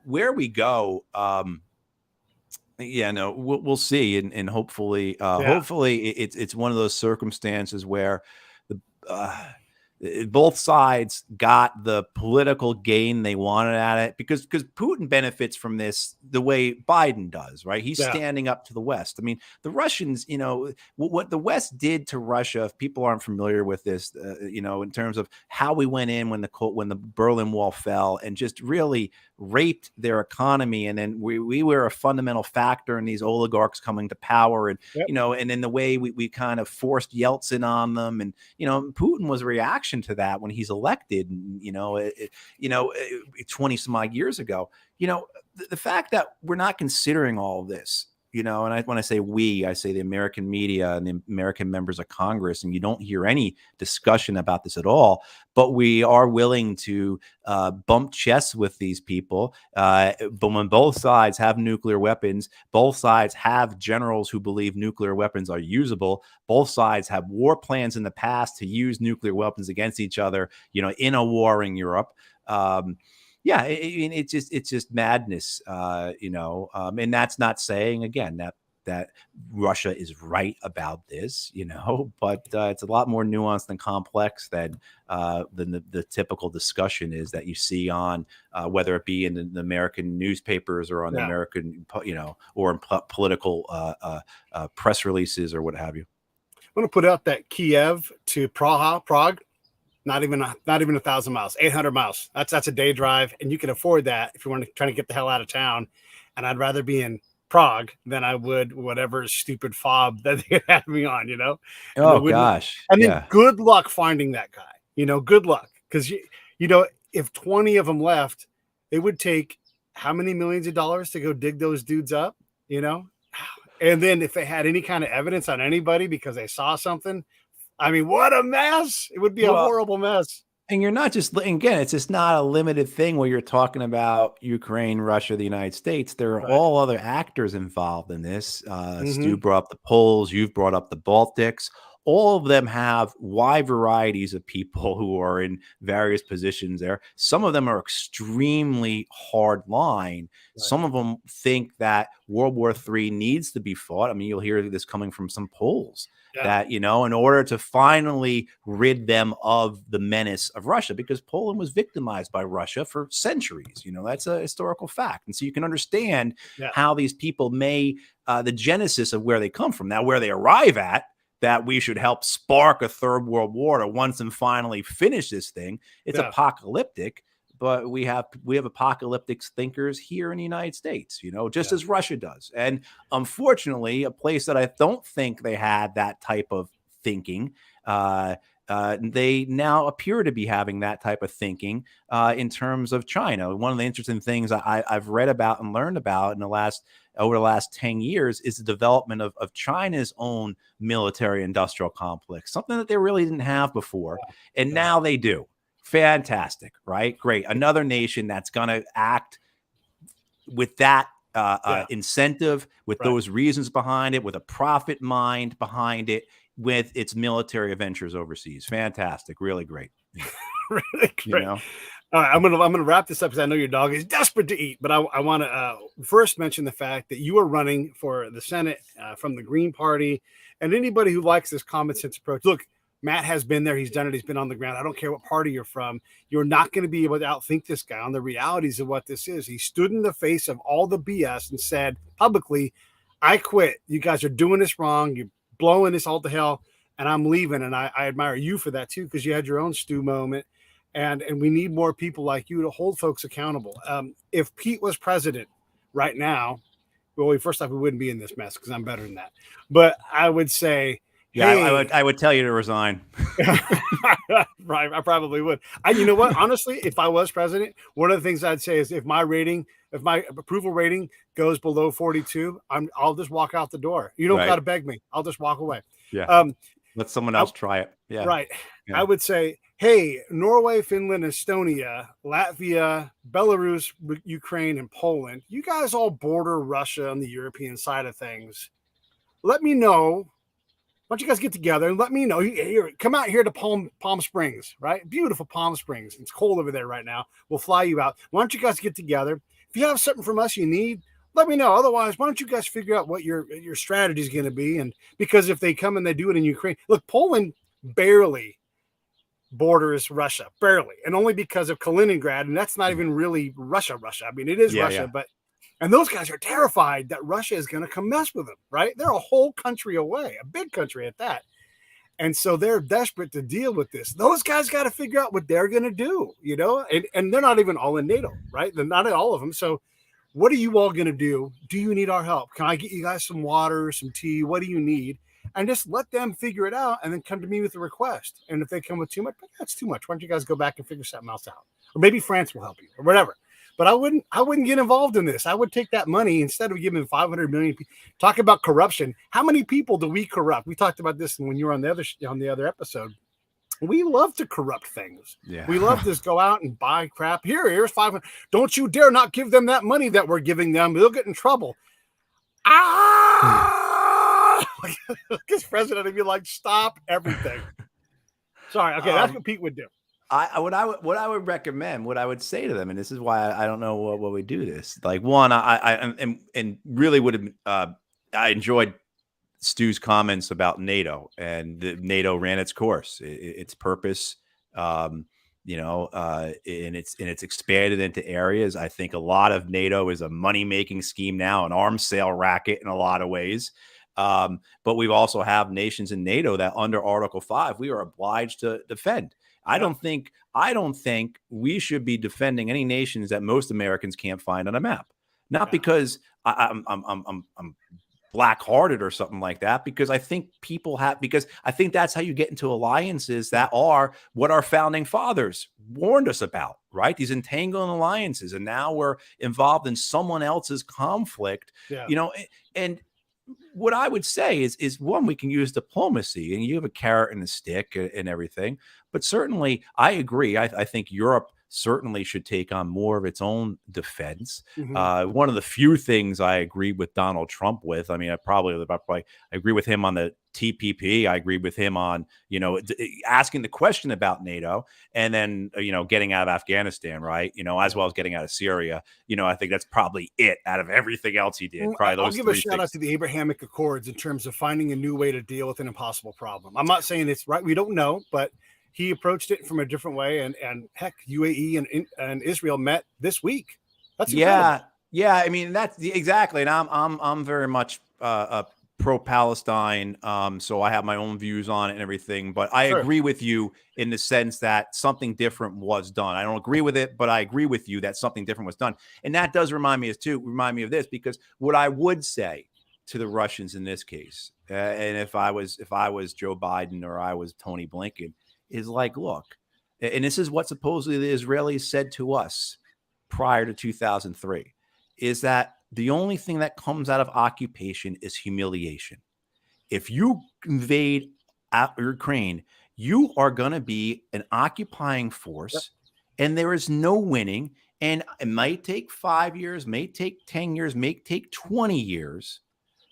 where we go, we'll see, and hopefully, it's one of those circumstances where both sides got the political gain they wanted at it, because Putin benefits from this the way Biden does, right? He's standing up to the West. I mean, the Russians, what the West did to Russia, if people aren't familiar with this, in terms of how we went in when the Berlin Wall fell and just really raped their economy. And then we were a fundamental factor in these oligarchs coming to power. And, and then the way we kind of forced Yeltsin on them. And, Putin was a reaction to that when he's elected, 20 some odd years ago. The fact that we're not considering all of this, and when I say we, I say the American media and the American members of Congress, and you don't hear any discussion about this at all, but we are willing to bump chests with these people. But when both sides have nuclear weapons, both sides have generals who believe nuclear weapons are usable, both sides have war plans in the past to use nuclear weapons against each other, in a war in Europe. It's just madness, and that's not saying again that Russia is right about this, but it's a lot more nuanced and complex than the typical discussion is that you see on whether it be in the American newspapers or on the American, or in political press releases or what have you. I'm going to put out that Kiev to Prague. Not even 1,000 miles, 800 miles. That's a day drive, and you can afford that if you want to try to get the hell out of town. And I'd rather be in Prague than I would whatever stupid fob that they had me on. Oh gosh! And then good luck finding that guy. Good luck, because if 20 of them left, it would take how many millions of dollars to go dig those dudes up? And then if they had any kind of evidence on anybody because they saw something. I mean, what a mess. It would be a horrible mess. And you're not just, again, it's just not a limited thing where you're talking about Ukraine, Russia, the United States. There are all other actors involved in this. Stu brought up the Poles. You've brought up the Baltics. All of them have wide varieties of people who are in various positions there. Some of them are extremely hard line. Some of them think that World War III needs to be fought. I mean, you'll hear this coming from some Poles. That, in order to finally rid them of the menace of Russia, because Poland was victimized by Russia for centuries. That's a historical fact. And so you can understand how these people the genesis of where they come from. Now, where they arrive at, that we should help spark a third world war to once and finally finish this thing. It's apocalyptic. But we have apocalyptic thinkers here in the United States, just as Russia does. And unfortunately, a place that I don't think they had that type of thinking, they now appear to be having that type of thinking in terms of China. One of the interesting things I've read about and learned about over the last 10 years is the development of China's own military industrial complex, something that they really didn't have before. And now they do. Fantastic, right? Great. Another nation that's going to act with that incentive, with those reasons behind it, with a profit mind behind it, with its military ventures overseas. Fantastic. Really great. Yeah. Really great. You know? All right, I'm gonna wrap this up because I know your dog is desperate to eat. But I want to first mention the fact that you are running for the Senate from the Green Party, and anybody who likes this common sense approach. Look, Matt has been there. He's done it. He's been on the ground. I don't care what party you're from. You're not going to be able to outthink this guy on the realities of what this is. He stood in the face of all the BS and said publicly, "I quit. You guys are doing this wrong. You're blowing this all to hell, and I'm leaving." And I admire you for that too, because you had your own Stu moment. And we need more people like you to hold folks accountable. If Pete was president right now, well, first off, we wouldn't be in this mess because I'm better than that. But I would say, yeah, hey, I would tell you to resign. Right, I probably would. You know what? Honestly, if I was president, one of the things I'd say is if my approval rating goes below 42, I'll just walk out the door. You don't got to beg me. I'll just walk away. Yeah. Let someone else try it. Yeah. Right. Yeah. I would say, hey, Norway, Finland, Estonia, Latvia, Belarus, Ukraine, and Poland, you guys all border Russia on the European side of things. Let me know. Why don't you guys get together and let me know? Here, come out here to Palm Springs, right? Beautiful Palm Springs. It's cold over there right now. We'll fly you out. Why don't you guys get together? If you have something from us you need, let me know. Otherwise, why don't you guys figure out what your strategy is going to be? And because if they come and they do it in Ukraine, look, Poland barely borders Russia, barely, and only because of Kaliningrad, and that's not even really Russia. I mean, it is Russia, but and those guys are terrified that Russia is going to come mess with them, right? They're a whole country away, a big country at that. And so they're desperate to deal with this. Those guys got to figure out what they're going to do, you know, and they're not even all in NATO, right? They're not all of them. So what are you all going to do? Do you need our help? Can I get you guys some water, some tea? What do you need? And just let them figure it out and then come to me with a request. And if they come with too much, that's too much. Why don't you guys go back and figure something else out? Or maybe France will help you or whatever. But I wouldn't get involved in this. I would take that money instead of giving 500 million. Talk about corruption. How many people do we corrupt? We talked about this when you were on the other episode. We love to corrupt things. Yeah. We love to go out and buy crap. Here's 500. Don't you dare not give them that money that we're giving them. They'll get in trouble. This president would be like, stop everything. Sorry. Okay, that's what Pete would do. What I would recommend, what I would say to them, and this is why I don't know what we do this. Like one, I really would have. I enjoyed Stu's comments about NATO, and NATO ran its course, its purpose, and it's expanded into areas. I think a lot of NATO is a money making scheme now, an arms sale racket in a lot of ways. But we've also have nations in NATO that under Article 5 we are obliged to defend. I don't think we should be defending any nations that most Americans can't find on a map. Not because I'm black-hearted or something like that, because I think because I think that's how you get into alliances that are what our founding fathers warned us about, right? These entangling alliances, and now we're involved in someone else's conflict, and what I would say is one, we can use diplomacy, and you have a carrot and a stick and everything. But certainly, I agree. I think Europe certainly should take on more of its own defense. Mm-hmm. One of the few things I agree with Donald Trump with, I mean, I agree with him on the TPP. I agree with him on, asking the question about NATO, and then, getting out of Afghanistan, right? As well as getting out of Syria. I think that's probably it out of everything else he did. Probably I'll give a shout out to the Abrahamic Accords in terms of finding a new way to deal with an impossible problem. I'm not saying it's right. We don't know, but he approached it from a different way, and heck, UAE and Israel met this week. That's incredible. Yeah. I mean, that's exactly, and I'm very much pro-Palestine, so I have my own views on it and everything. But I agree with you in the sense that something different was done. I don't agree with it, but I agree with you that something different was done, and that does remind me of this, because what I would say to the Russians in this case, and if I was Joe Biden or I was Tony Blinken, is like, look, and this is what supposedly the Israelis said to us prior to 2003, is that the only thing that comes out of occupation is humiliation. If you invade Ukraine, you are going to be an occupying force, and there is no winning. And it might take 5 years, may take 10 years, may take 20 years,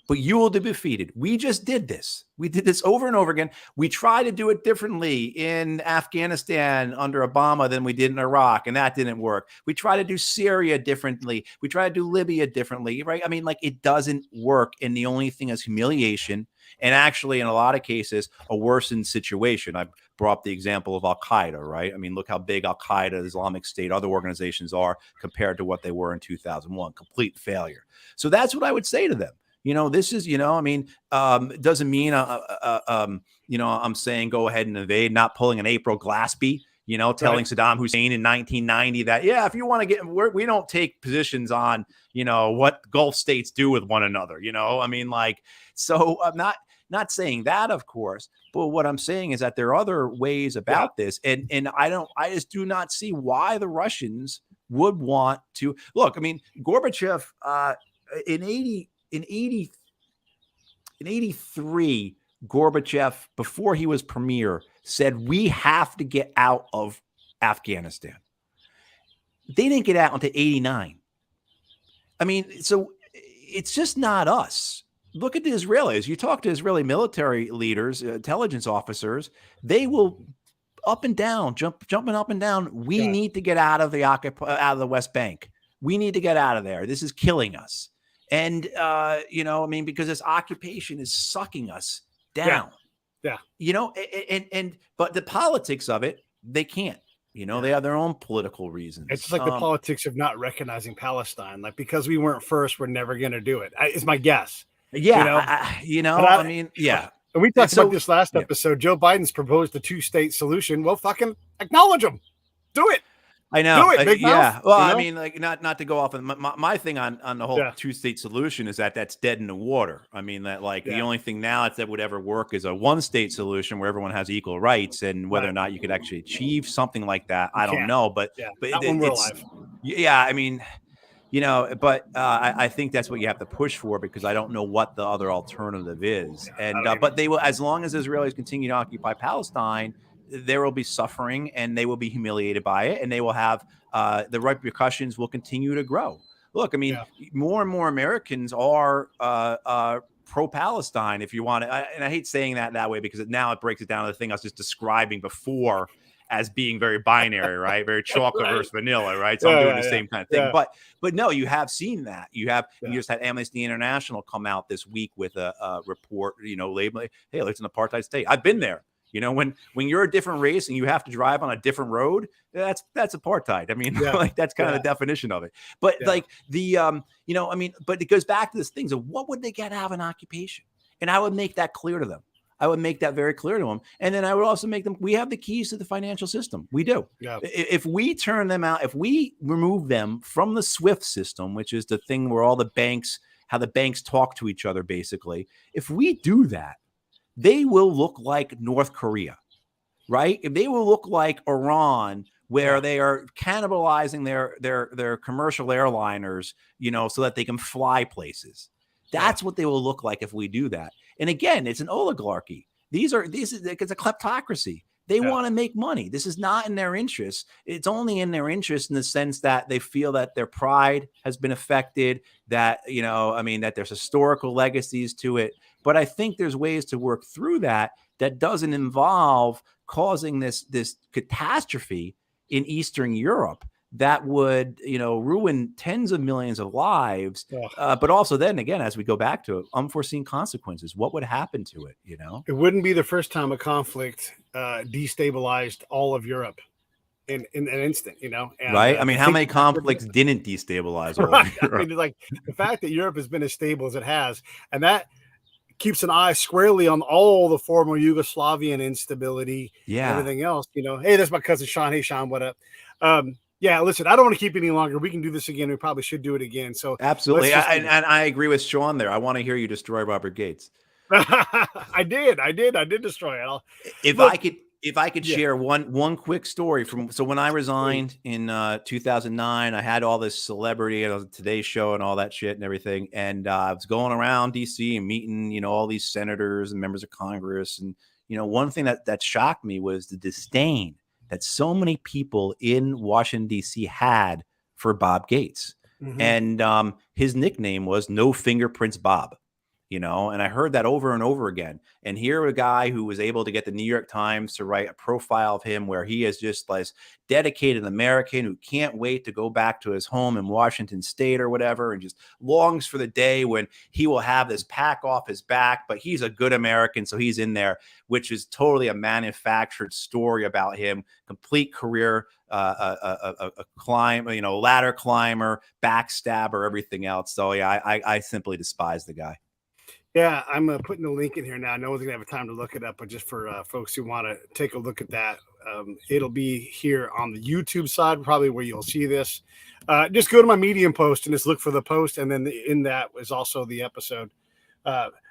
but you will be defeated. We just did this. We did this over and over again. We tried to do it differently in Afghanistan under Obama than we did in Iraq, and that didn't work. We tried to do Syria differently. We tried to do Libya differently, right? I mean, like, it doesn't work, and the only thing is humiliation, and actually, in a lot of cases, a worsened situation. I brought up the example of Al-Qaeda, right? I mean, look how big Al-Qaeda, Islamic State, other organizations are compared to what they were in 2001. Complete failure. So that's what I would say to them. This is, I mean, it doesn't mean, I'm saying go ahead and invade, not pulling an April Glaspie, telling Saddam Hussein in 1990 that, yeah, if you want to we don't take positions on, what Gulf states do with one another, I mean, like, so I'm not saying that, of course, but what I'm saying is that there are other ways about this. And I just do not see why the Russians would want to look. I mean, Gorbachev, in 83, Gorbachev, before he was premier, said we have to get out of Afghanistan. They didn't get out until 89. I mean, so it's just not us. Look at the Israelis. You talk to Israeli military leaders, intelligence officers, they will up and down, jumping up and down. We need to get out of the West Bank. We need to get out of there. This is killing us. And, I mean, because this occupation is sucking us down. Yeah. But the politics of it, they can't. They have their own political reasons. It's just like the politics of not recognizing Palestine. Like, because we weren't first, we're never going to do it. It's my guess. Yeah. I mean, yeah. And we talked about this last episode. Joe Biden's proposed a 2-state solution. Well, fucking acknowledge them. Do it. I know. Do it, big mouth. Well, I mean, like, not to go off. My thing on the whole 2-state solution is that's dead in the water. I mean, that the only thing now that would ever work is a 1-state solution where everyone has equal rights, and whether or not you could actually achieve something like that, I don't know. But when we're alive. Yeah, I mean, but I think that's what you have to push for, because I don't know what the other alternative is. But they will, as long as Israelis continue to occupy Palestine, there will be suffering, and they will be humiliated by it, and they will have the repercussions will continue to grow. Look, I mean, more and more Americans are pro-Palestine, if you want to. And I hate saying that way, because now it breaks it down to the thing I was just describing before as being very binary, right? Very chocolate versus vanilla, right? So I'm doing the same kind of thing. But no, you have seen that. You just had Amnesty International come out this week with a report, labeling, hey, it's an apartheid state. I've been there. When you're a different race and you have to drive on a different road, that's apartheid. I mean, like, that's kind of the definition of it. But like I mean, but it goes back to this thing of what would they get out of an occupation? And I would make that clear to them. I would make that very clear to them. And then I would also make them, we have the keys to the financial system. We do. Yeah. If we turn them out, if we remove them from the SWIFT system, which is the thing where all the banks, how the banks talk to each other, basically, if we do that, they will look like North Korea, right? They will look like Iran, where they are cannibalizing their commercial airliners, so that they can fly places. That's what they will look like if we do that. And again, it's an oligarchy. It's a kleptocracy. They want to make money. This is not in their interest. It's only in their interest in the sense that they feel that their pride has been affected, that, that there's historical legacies to it. But I think there's ways to work through that doesn't involve causing this catastrophe in Eastern Europe that would, ruin tens of millions of lives. But also then again, as we go back to it, unforeseen consequences. What would happen to it? It wouldn't be the first time a conflict destabilized all of Europe in an instant, And, right. I mean, how many conflicts didn't destabilize all of Europe? I mean, like, the fact that Europe has been as stable as it has, and that keeps an eye squarely on all the former Yugoslavian instability, everything else, Hey, that's my cousin Sean. Hey, Sean, what up? Yeah, listen, I don't want to keep any longer. We can do this again. We probably should do it again. So absolutely. And I agree with Sean there. I want to hear you destroy Robert Gates. I did destroy it. If I could share one quick story so when I resigned in 2009, I had all this celebrity on the Today Show and all that shit and everything. And I was going around DC and meeting, all these senators and members of Congress and, one thing that shocked me was the disdain that so many people in Washington, D.C. had for Bob Gates. Mhm. And his nickname was No Fingerprints Bob. And I heard that over and over again. And here a guy who was able to get the New York Times to write a profile of him where he is just like dedicated American who can't wait to go back to his home in Washington State or whatever, and just longs for the day when he will have this pack off his back, but he's a good American, so he's in there, which is totally a manufactured story about him, complete career, a ladder climber, backstabber, everything else. So yeah, I simply despise the guy. Yeah, I'm putting the link in here now. No one's going to have time to look it up, but just for folks who want to take a look at that, it'll be here on the YouTube side, probably where you'll see this. Just go to my Medium post and just look for the post. And then in that is also the episode.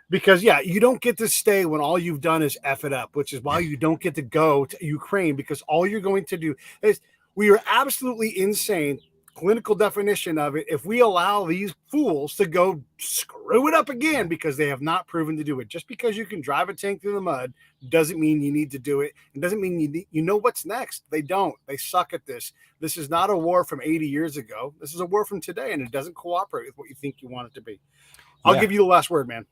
Because, yeah, you don't get to stay when all you've done is F it up, which is why you don't get to go to Ukraine, because all you're going to do is we are absolutely insane. Clinical definition of it, if we allow these fools to go screw it up again because they have not proven to do it. Just because you can drive a tank through the mud doesn't mean you need to do it. It doesn't mean you know what's next. They don't. They suck at this. This is not a war from 80 years ago. This is a war from today, and it doesn't cooperate with what you think you want it to be. I'll give you the last word, man.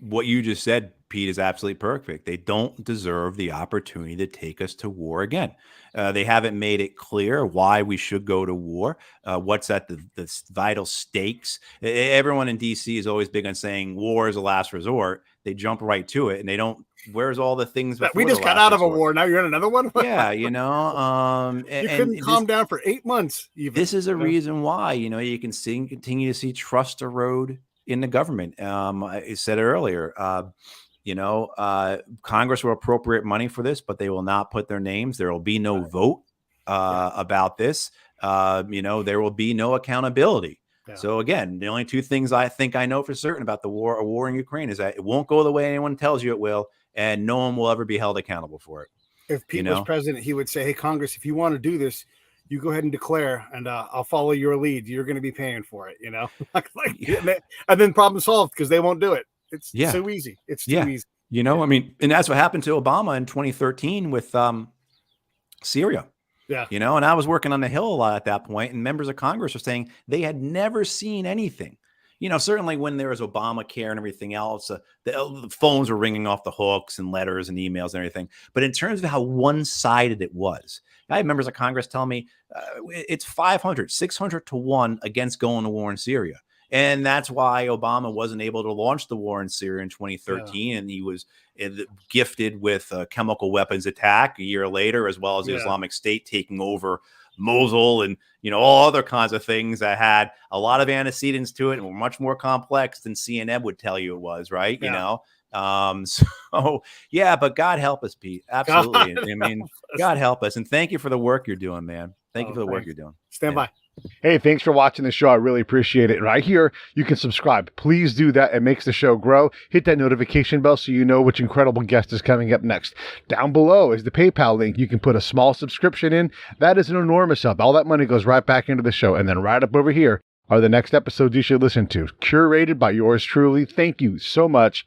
What you just said, Pete, is absolutely perfect. They don't deserve the opportunity to take us to war again. They haven't made it clear why we should go to war. What's at the vital stakes? Everyone in D.C. is always big on saying war is a last resort. They jump right to it, and they don't. Where's all the things? We just got out of a war. Now you're in another one. Yeah, you couldn't calm down for 8 months. Even. This is a reason why you can continue to see trust erode in the government. I said it earlier. Congress will appropriate money for this, but they will not put their names. There will be no vote about this. There will be no accountability. Yeah. So again, the only two things I think I know for certain about a war in Ukraine is that it won't go the way anyone tells you it will, and no one will ever be held accountable for it. If Pete was president, he would say, "Hey, Congress, if you want to do this, you go ahead and declare, and I'll follow your lead. You're going to be paying for it." And then problem solved, because they won't do it. It's so easy. It's too easy. And that's what happened to Obama in 2013 with Syria. Yeah. And I was working on the Hill a lot at that point, and members of Congress were saying they had never seen anything. Certainly when there was Obamacare and everything else, the phones were ringing off the hooks and letters and emails and everything. But in terms of how one-sided it was, I have members of Congress tell me it's 500, 600 to 1 against going to war in Syria. And that's why Obama wasn't able to launch the war in Syria in 2013. Yeah. And he was gifted with a chemical weapons attack a year later, as well as the Islamic State taking over Mosul and, all other kinds of things that had a lot of antecedents to it and were much more complex than CNN would tell you it was, right? Yeah. But God help us, Pete. Absolutely. God help us. And thank you for the work you're doing, man. Thank you for the work you're doing. Stand by. Hey, thanks for watching the show. I really appreciate it. Right here, you can subscribe. Please do that. It makes the show grow. Hit that notification bell so you know which incredible guest is coming up next. Down below is the PayPal link. You can put a small subscription in. That is an enormous help. All that money goes right back into the show. And then right up over here are the next episodes you should listen to, curated by yours truly. Thank you so much